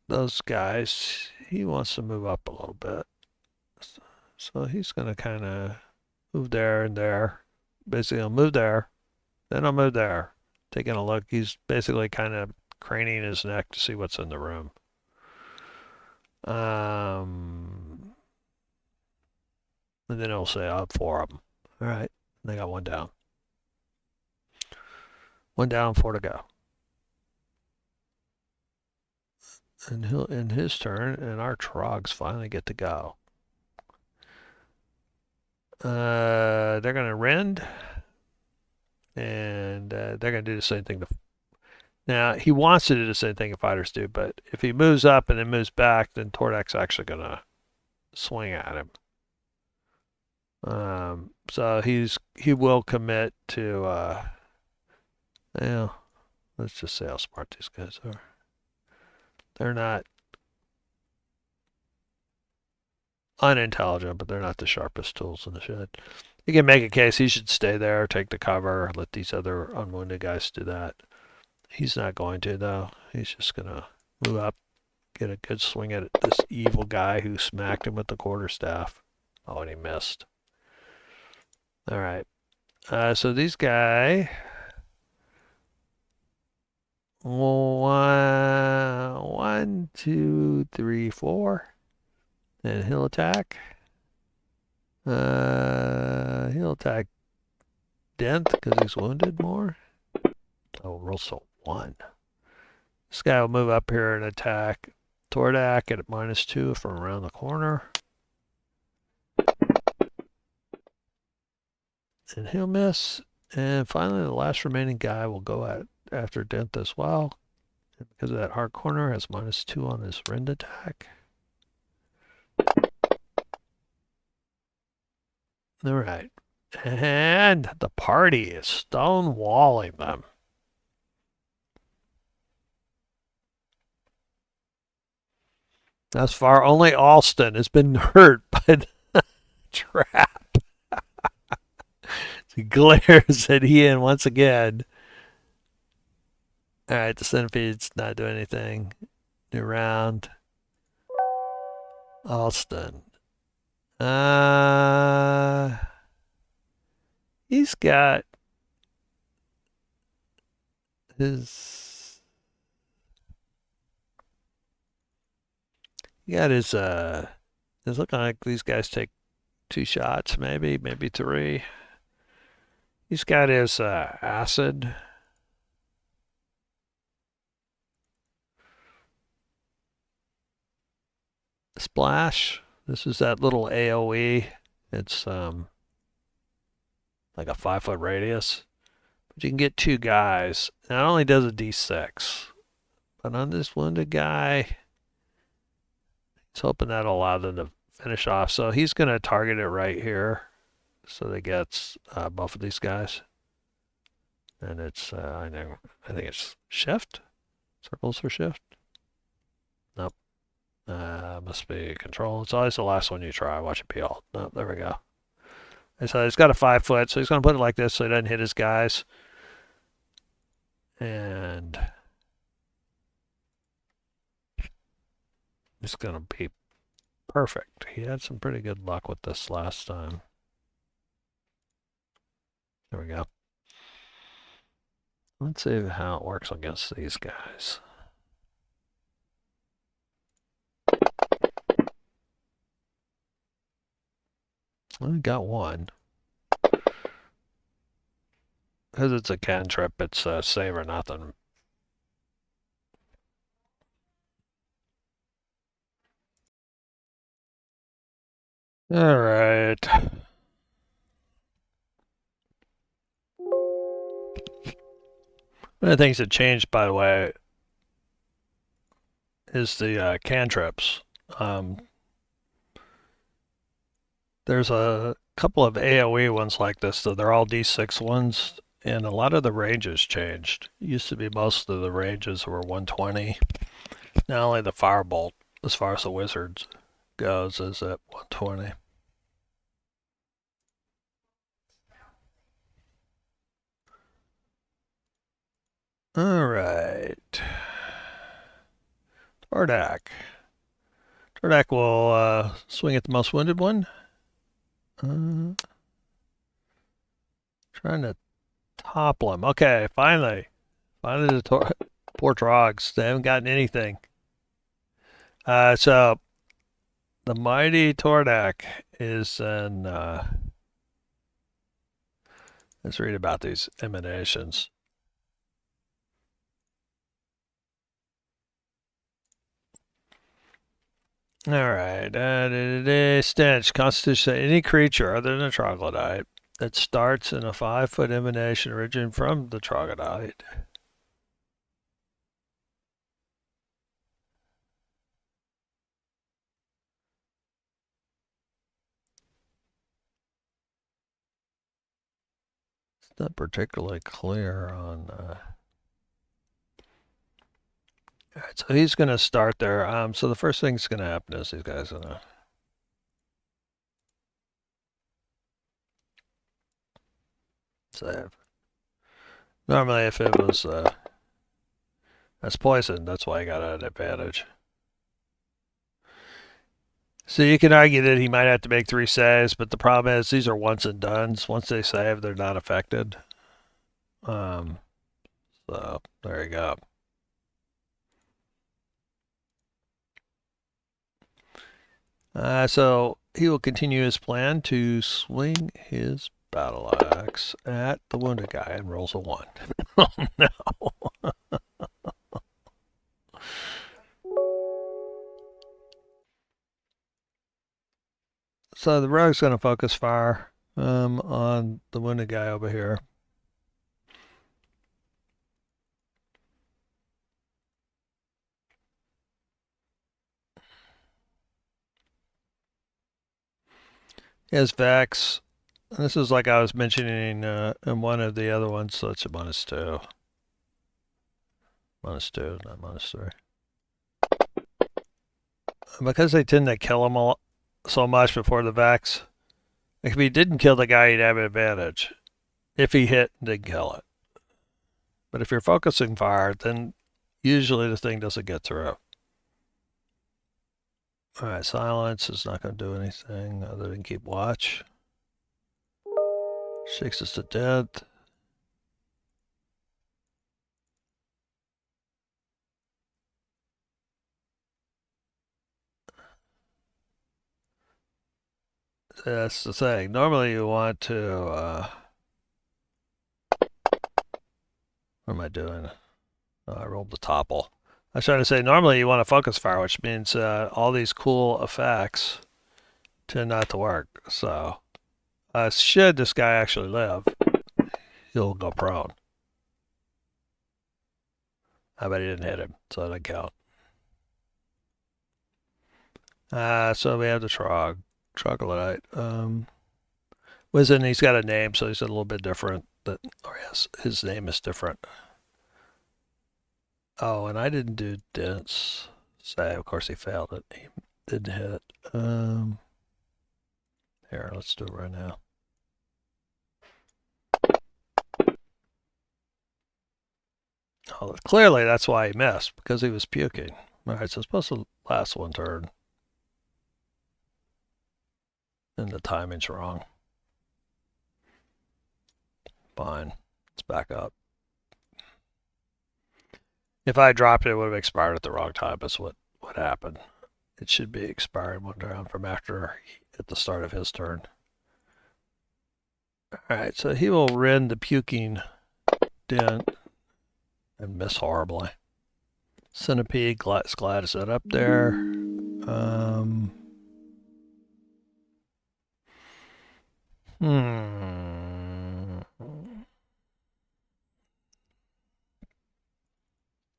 those guys, he wants to move up a little bit. So he's gonna kind of move there and there. Basically, I'll move there, then I'll move there. Taking a look, he's basically kind of craning his neck to see what's in the room. And then he'll say, "I have four of them." All right, they got one down. One down, four to go. And he'll end his turn, and our trogs finally get to go. They're gonna rend, and they're gonna do the same thing. Now he wants to do the same thing the fighters do, but if he moves up and then moves back, then Tordak's actually gonna swing at him. So he will commit to yeah. Let's just say how smart these guys are. They're not unintelligent, but they're not the sharpest tools in the shed. You can make a case he should stay there, take the cover, let these other unwounded guys do that. He's not going to, though. He's just going to move up, get a good swing at this evil guy who smacked him with the quarterstaff. Oh, and he missed. All right. So these guys, one, two, three, four. And he'll attack. He'll attack Dent because he's wounded more. Oh, roll so one. This guy will move up here and attack Tordak at -2 from around the corner. And he'll miss. And finally, the last remaining guy will go after Dent as well. And because of that hard corner, has -2 on his rend attack. All right. And the party is stonewalling them. Thus far, only Alston has been hurt by the trap. He glares at Ian once again. All right, the centipede's not doing anything. New round. Alston. He's got his. He got his. It's looking like these guys take 2 shots, maybe 3. He's got his acid. Splash. This is that little AoE. It's like a 5-foot radius. But you can get 2 guys. Not only does a D6, but on this wounded guy, he's hoping that'll allow them to finish off. So he's going to target it right here. So that gets both of these guys. And it's, I think it's shift. Circles for shift. Nope. Must be control. It's always the last one you try. Watch it peel. Nope, there we go. And so he's got a 5-foot, so he's going to put it like this so he doesn't hit his guys. And it's going to be perfect. He had some pretty good luck with this last time. There we go. Let's see how it works against these guys. I got one. Because it's a cantrip, it's save or nothing. All right. One of the things that changed, by the way, is the cantrips. Um, there's a couple of AoE ones like this, so they're all D6 ones, and a lot of the ranges changed. It used to be most of the ranges were 120. Now only the firebolt, as far as the wizards goes, is at 120. All right. Tordak. Tordak will swing at the most wounded one. Uh, trying to topple him. Okay, finally. Finally, poor trogs. They haven't gotten anything. So the mighty Tordak is in. Let's read about these emanations. All right. Stench constitutes any creature other than a troglodyte that starts in a 5-foot emanation originating from the troglodyte. It's not particularly clear on. All right, so he's going to start there. So the first thing that's going to happen is these guys are going to save. Normally, if it was that's poison, that's why I got an advantage. So you can argue that he might have to make 3 saves, but the problem is these are once and dones. Once they save, they're not affected. So there you go. So he will continue his plan to swing his battle axe at the wounded guy and rolls a 1. Oh no. So the rogue's going to focus fire on the wounded guy over here. He has Vex. This is like I was mentioning in one of the other ones, so it's a -2. -2, not -3. Because they tend to kill him so much before the Vex, if he didn't kill the guy, he'd have an advantage. If he hit and didn't kill it. But if you're focusing fire, then usually the thing doesn't get through. All right, silence is not going to do anything other than keep watch. Shakes us to death. That's the thing. Normally you want to, what am I doing? Oh, I rolled the topple. I was trying to say, normally you want to focus fire, which means all these cool effects tend not to work. So, should this guy actually live, he'll go prone. I bet he didn't hit him, so that doesn't count. So we have the troglodyte. Wizard, he's got a name, so he's a little bit different. Or yes, his name is different. Oh, and I didn't do dense. Say, of course he failed it. He didn't hit. Here, let's do it right now. Oh, clearly that's why he missed, because he was puking. All right, so it's supposed to last 1 turn. And the timing's wrong. Fine. Let's back up. If I dropped it, it would have expired at the wrong time. That's what happened. It should be expired 1 round from after at the start of his turn. All right, so he will rend the puking dent and miss horribly. Centipede, glad is that up there. Hmm.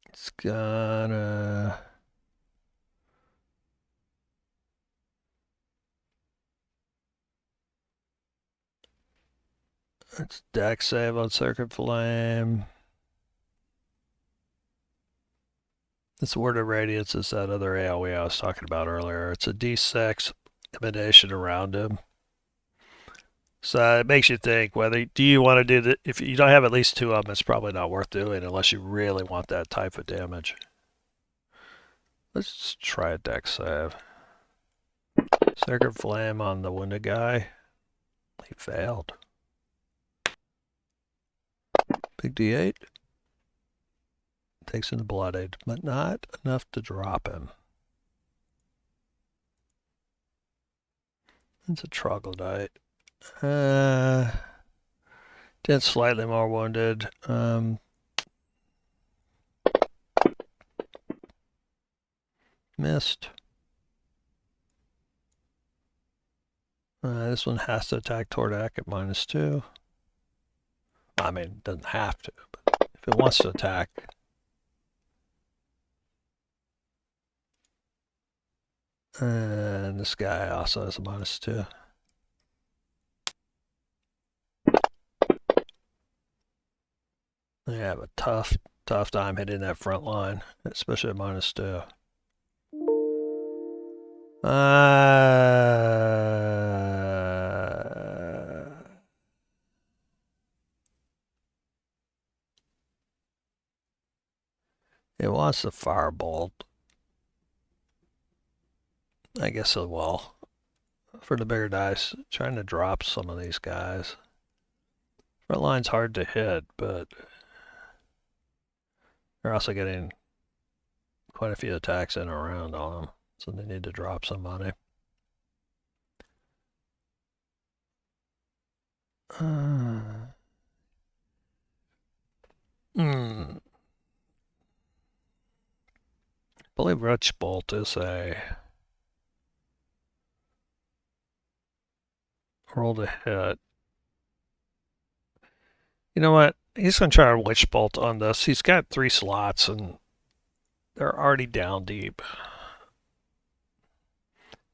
It's got a. It's deck save on Circuit Flame. This word of radiance is that other AoE I was talking about earlier. It's a D6 emanation around him. So it makes you think whether do you want to do that. If you don't have at least two of them, it's probably not worth doing unless you really want that type of damage. Let's try a deck save. Sacred Flame on the wounded guy. He failed. Big D8. Takes in the bloodied, but not enough to drop him. It's a troglodyte. Did slightly more wounded. Missed. This one has to attack Tordak at -2. I mean, it doesn't have to, but if it wants to attack. And this guy also has a -2. They have a tough time hitting that front line, especially at -2. It wants the firebolt. I guess it will. For the bigger dice, trying to drop some of these guys. Front line's hard to hit, but they're also getting quite a few attacks in and around on them, so they need to drop some money. I believe Rich Bolt is a roll to hit. You know what? He's going to try a Witch Bolt on this. He's got 3 slots, and they're already down deep.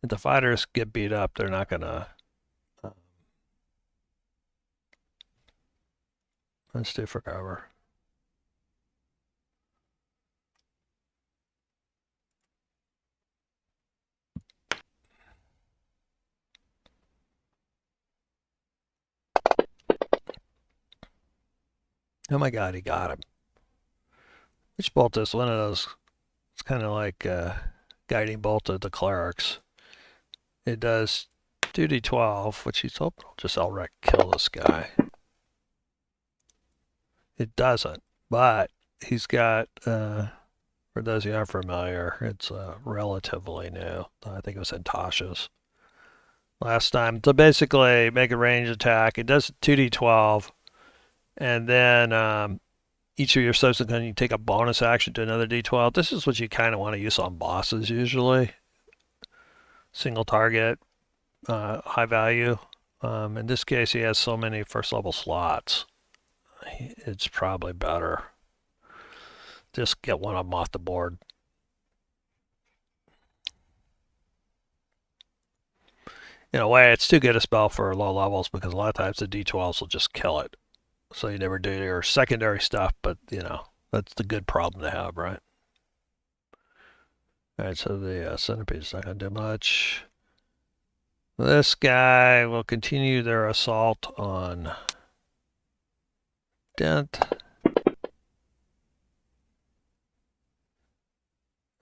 If the fighters get beat up, they're not going to... Let's do for cover. Oh my god, he got him. Witch Bolt is one of those... It's kind of like Guiding Bolt of the Clerics. It does 2d12, which he's hoping will just outright kill this guy. It doesn't, but he's got, for those who aren't familiar, it's relatively new. I think it was in Tasha's last time. So basically, make a range attack. It does 2d12, and then each of your subsequent, you take a bonus action to another d12. This is what you kind of want to use on bosses usually. Single target, high value. In this case, he has so many first level slots. It's probably better. Just get one of them off the board. In a way, it's too good a spell for low levels because a lot of times the D12s will just kill it. So you never do your secondary stuff, but you know, that's the good problem to have, right? Alright, so the centipede's not going to do much. This guy will continue their assault on Dent.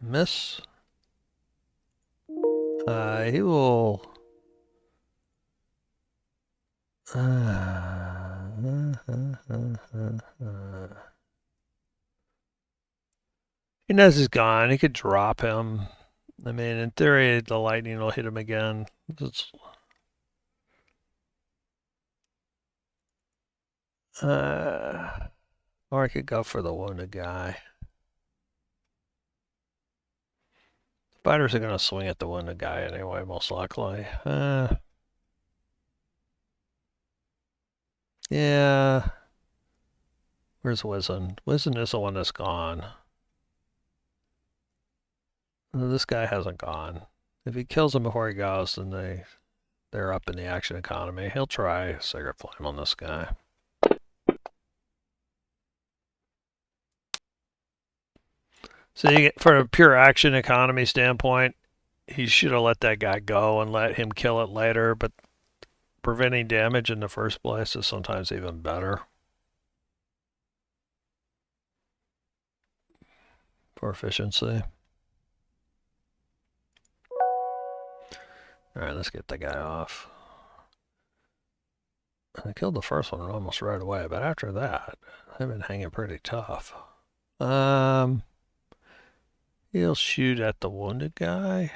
Miss. He will... He knows he's gone. He could drop him. I mean, in theory, the lightning will hit him again. It's, Or I could go for the wounded guy. Spiders are going to swing at the wounded guy anyway, most likely. Yeah. Where's Wizen? Wizen is the one that's gone. This guy hasn't gone. If he kills him before he goes, then they're up in the action economy. He'll try Cigarette Flame on this guy. So for a pure action economy standpoint, he should have let that guy go and let him kill it later, but preventing damage in the first place is sometimes even better for efficiency. Alright, let's get the guy off. I killed the first one almost right away, but after that, I've been hanging pretty tough. He'll shoot at the wounded guy.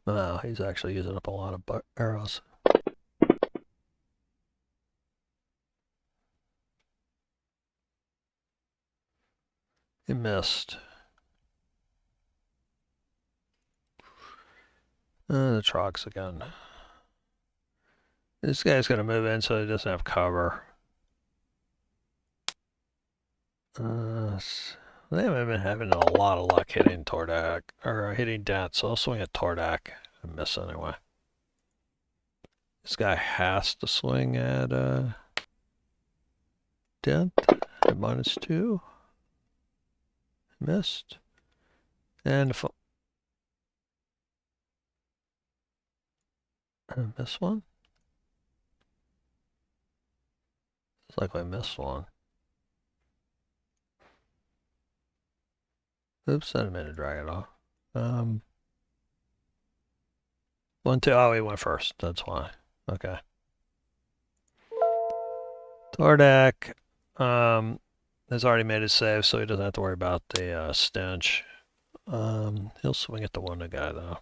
Oh, he's actually using up a lot of arrows. He missed. The trogs again. This guy's going to move in so he doesn't have cover. They haven't been having a lot of luck hitting Tordak, or hitting Dent, so I'll swing at Tordak and miss anyway. This guy has to swing at Dent at -2. Missed. And miss one? It's like I missed one. Oops, I didn't mean to drag it off. 1, 2. Oh, he went first. That's why. Okay. Tordak has already made his save, so he doesn't have to worry about the stench. He'll swing at the wounded guy, though.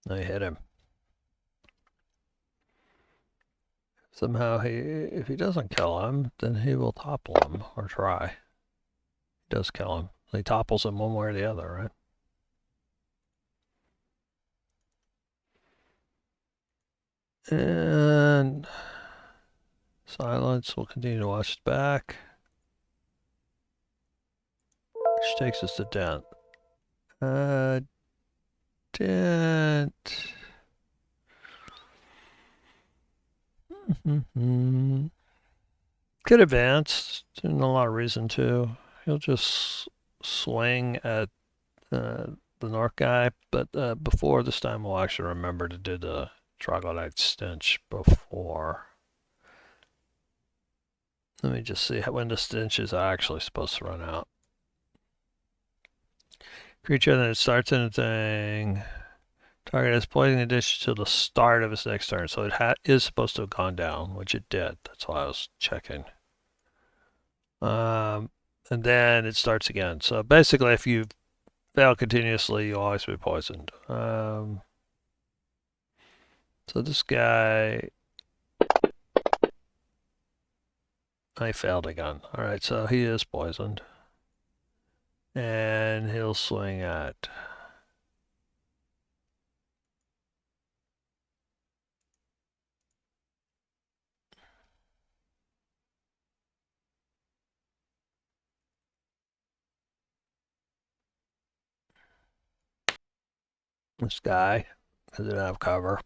I hit him. Somehow, if he doesn't kill him, then he will topple him, or try. He does kill him. He topples him one way or the other, right? And silence. We'll continue to watch it back. Which takes us to Dent. Dent. Could advance. There's a lot of reason to. He'll just swing at the North guy, but before this time we'll actually remember to do the troglodyte stench before. Let me just see when the stench is actually supposed to run out. Creature that starts anything. Target is poisoning the dish till the start of its next turn, so it is supposed to have gone down, which it did. That's why I was checking. And then it starts again. So basically, if you fail continuously, you'll always be poisoned. So this guy, I failed again. All right, so he is poisoned, and he'll swing at. This guy doesn't have cover.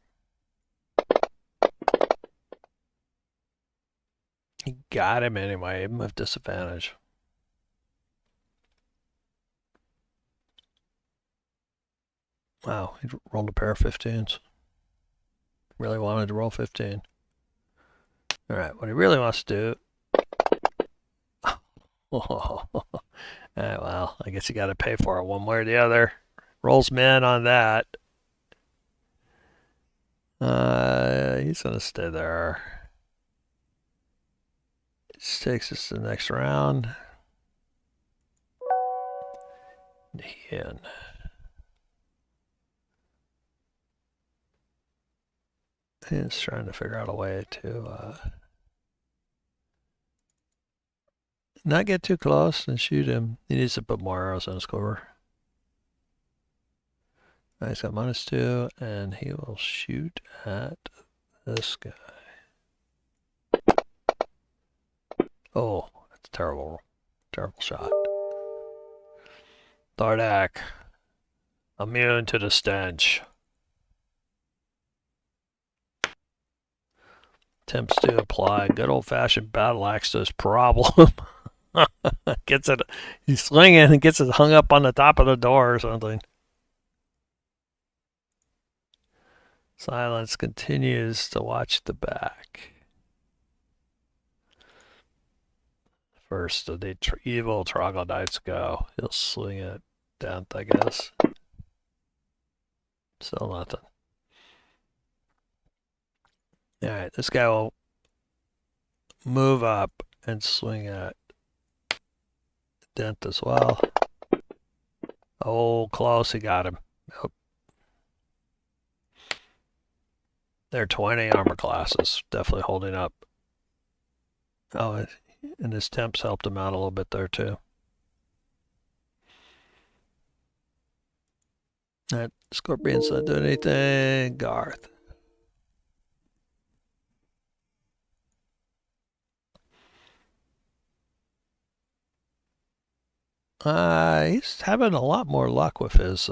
He got him anyway, even with disadvantage. Wow, he rolled a pair of 15s. Really wanted to roll 15. All right, what he really wants to do. Well, I guess you got to pay for it one way or the other. Rolls man on that. He's gonna stay there. This takes us to the next round. And he's trying to figure out a way to not get too close and shoot him. He needs to put more arrows on his quiver. He's got -2, and he will shoot at this guy. Oh, that's a terrible, terrible shot. Thardak, immune to the stench. Attempts to apply good old-fashioned battle axe to his problem. Gets it, he's swinging and gets it hung up on the top of the door or something. Silence continues to watch the back. First, the evil troglodytes go. He'll swing it down, I guess. Still nothing. Alright, this guy will move up and swing at Dent as well. Oh, close, he got him. Nope. They're 20 armor classes, definitely holding up. Oh, and his temps helped him out a little bit there too. That Scorpion's not doing anything. Garth. He's having a lot more luck with his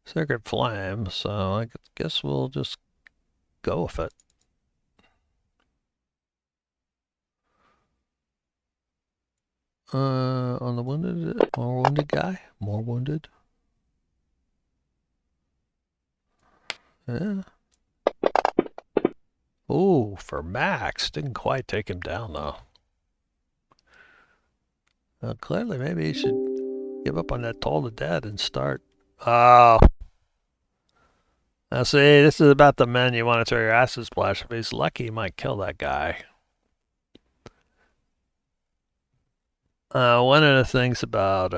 Sacred Flame, so I guess we'll just go with it. On the more wounded guy? More wounded? Yeah. Oh, for Max. Didn't quite take him down, though. Clearly, maybe he should give up on that Toll the Dead and start. Oh. Now, see, this is about the men you want to throw your acid splash. If he's lucky, he might kill that guy. One of the things about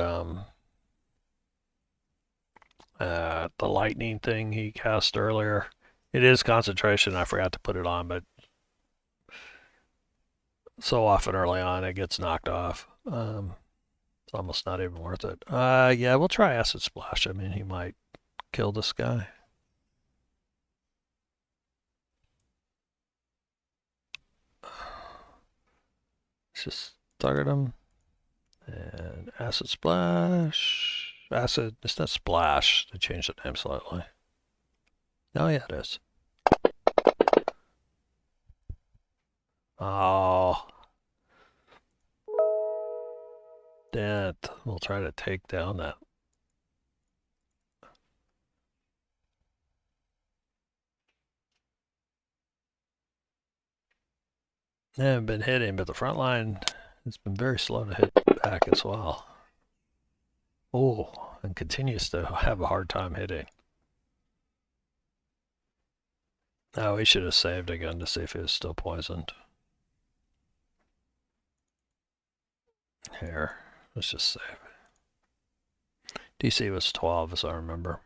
the lightning thing he cast earlier, it is concentration. I forgot to put it on, but so often early on it gets knocked off. It's almost not even worth it. Yeah, we'll try acid splash. I mean, he might kill this guy. Let's just target him. And acid splash. Acid, it's not splash. They changed the name slightly. Oh, yeah, it is. Oh. Dent. We'll try to take down that. They haven't been hitting, but the front line has been very slow to hit back as well. Oh, and continues to have a hard time hitting. Oh, he should have saved again to see if he was still poisoned. Here, let's just save. DC was 12, as I remember.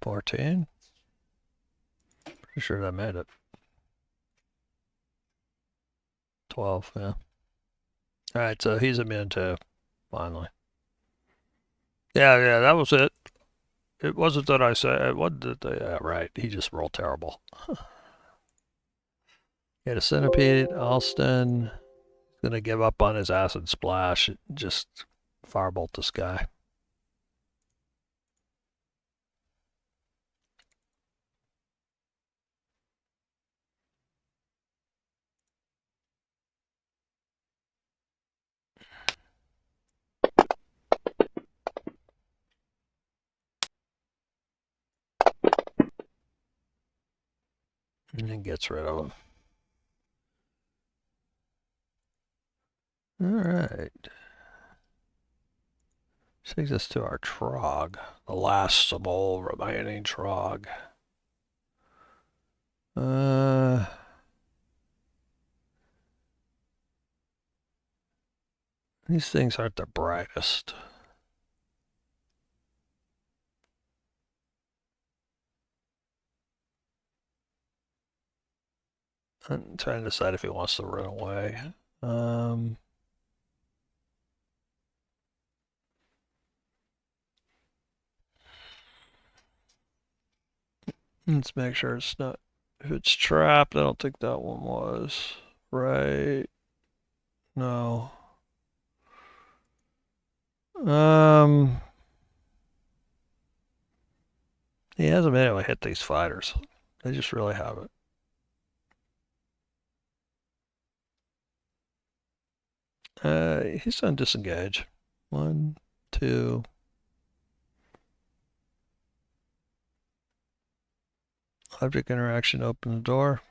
14. Pretty sure that made it. 12, yeah. Alright, so he's immune too, finally. Yeah, that was it. It wasn't that I said, what did they, yeah, right, he just rolled terrible. He had a centipede, Alston, gonna give up on his acid splash, just firebolt this guy. And gets rid of them. All right. This takes us to our trog, the last small remaining trog. These things aren't the brightest. I'm trying to decide if he wants to run away. Let's make sure it's not. If it's trapped, I don't think that one was. Right. No. He hasn't been able to hit these fighters. They just really haven't. He's on disengage. 1, 2. Object interaction, open the door.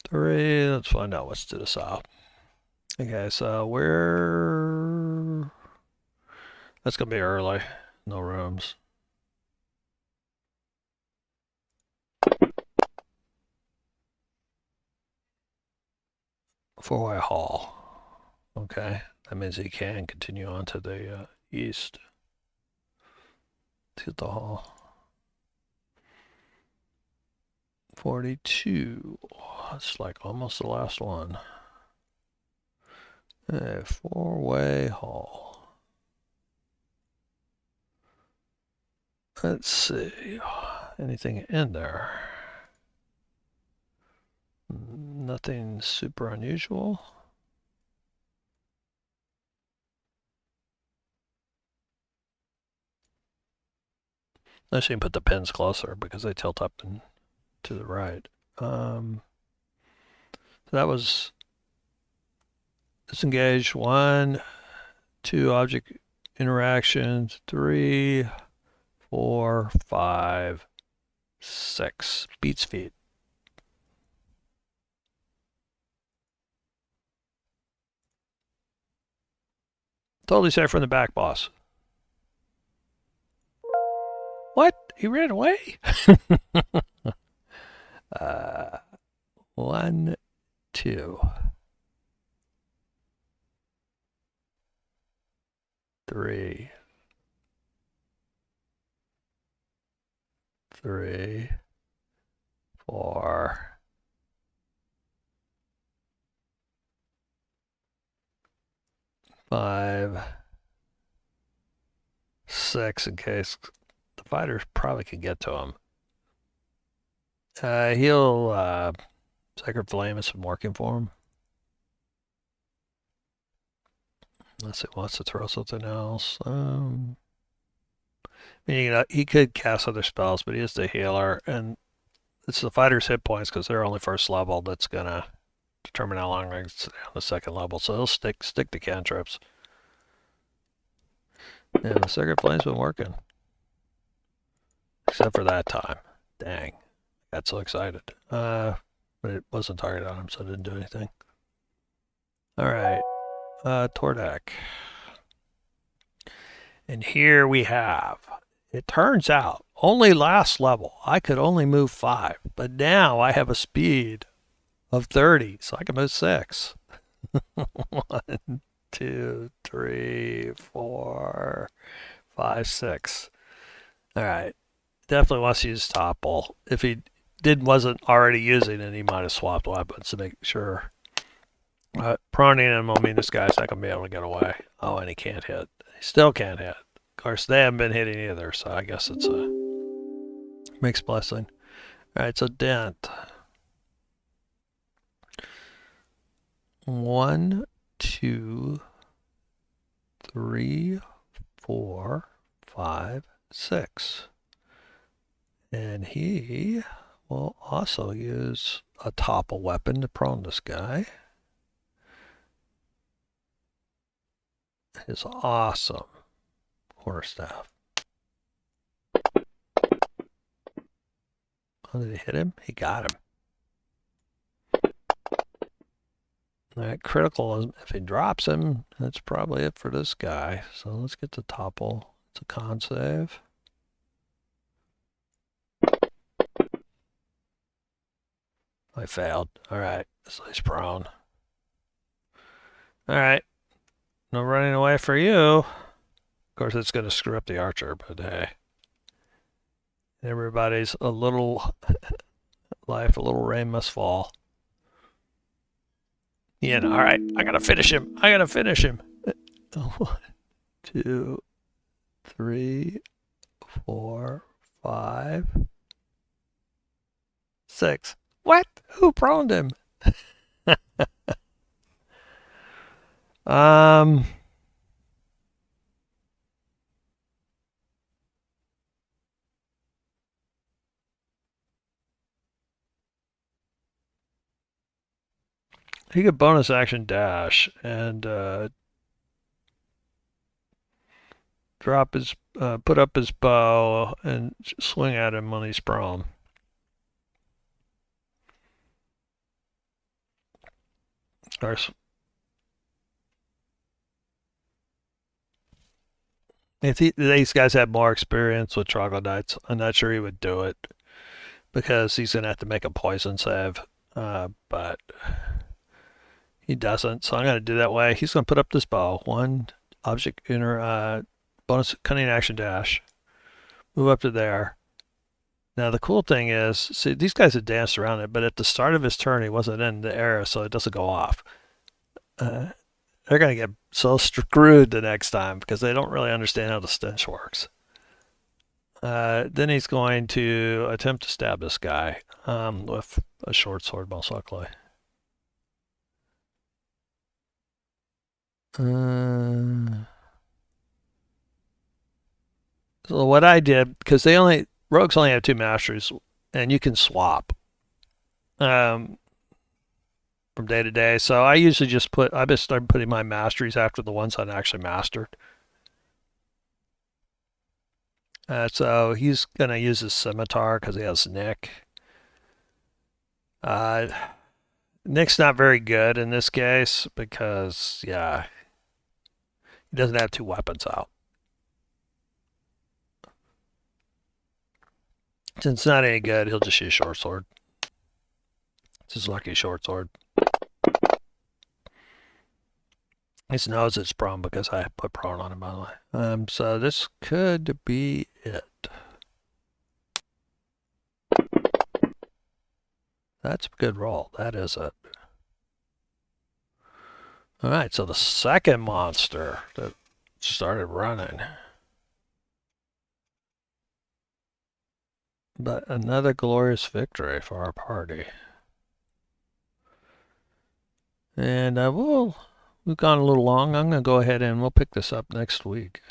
3, let's find out what's to the south. Okay, so where... That's gonna be early. No rooms. 4-way hall. Okay, that means he can continue on to the east. To the hall. 42. That's like almost the last one. A 4-way hall. Let's see. Anything in there? Nothing super unusual. Unless you can put the pins closer because they tilt up and to the right. So that was disengage. 1, 2 object interactions. 3, 4, 5, 6. Beats feet. Totally safe from the back, boss. What? He ran away? 1, 2, 3, 3, 4, 5, 6, in case the fighters probably can get to him. He'll Sacred Flame has been working for him. Unless he wants to throw something else. He could cast other spells, but he is the healer, and it's the fighter's hit points because they're only first level that's gonna determine how long they stay on the second level. So he'll stick to cantrips. Yeah, the Sacred Flame's been working. Except for that time. Dang. Got so excited. But it wasn't targeted on him, so it didn't do anything. Alright. Tordak. And here we have, it turns out, only last level, I could only move 5. But now I have a speed of 30, so I can move 6. 1, 2, 3, 4, 5, 6. Alright. Definitely wants to use topple. If he wasn't already using it, he might have swapped weapons to make sure. Proning him will mean this guy's not going to be able to get away. Oh, and he can't hit. He still can't hit. Of course, they haven't been hitting either, so I guess it's a mixed blessing. Alright, so dent. 1, 2, 3, 4, 5, 6. And he will also use a topple weapon to prone this guy. His awesome quarterstaff. Oh, did he hit him? He got him. All right, critical. If he drops him, that's probably it for this guy. So let's get the topple. It's a con save. I failed. All right, so he's prone. All right, no running away for you. Of course, it's going to screw up the archer, but hey. Everybody's a little life, a little rain must fall. Yeah, all right, I got to finish him. I got to finish him. 1, 2, 3, 4, 5, 6. What? Who proned him? um, he could bonus action dash and drop his, put up his bow and swing at him when he's prone. Or if these guys had more experience with troglodytes, I'm not sure he would do it because he's gonna have to make a poison save. But he doesn't, so I'm gonna do that way. He's gonna put up this bow. One object bonus cunning action dash. Move up to there. Now the cool thing is, see, these guys have danced around it, but at the start of his turn, he wasn't in the area, so it doesn't go off. They're gonna get so screwed the next time because they don't really understand how the stench works. Then he's going to attempt to stab this guy with a short sword, most likely. So what I did, because rogues only have 2 masteries, and you can swap from day to day. So I usually I just started putting my masteries after the ones I'd actually mastered. So he's gonna use his scimitar because he has Nick. Nick's not very good in this case because, yeah, he doesn't have 2 weapons out. Since it's not any good, he'll just use short sword. It's his lucky short sword. He knows it's prone because I put prone on him, by the way. So this could be it. That's a good roll. That is it. All right, so the second monster that started running. But another glorious victory for our party. And we've gone a little long. I'm going to go ahead and we'll pick this up next week.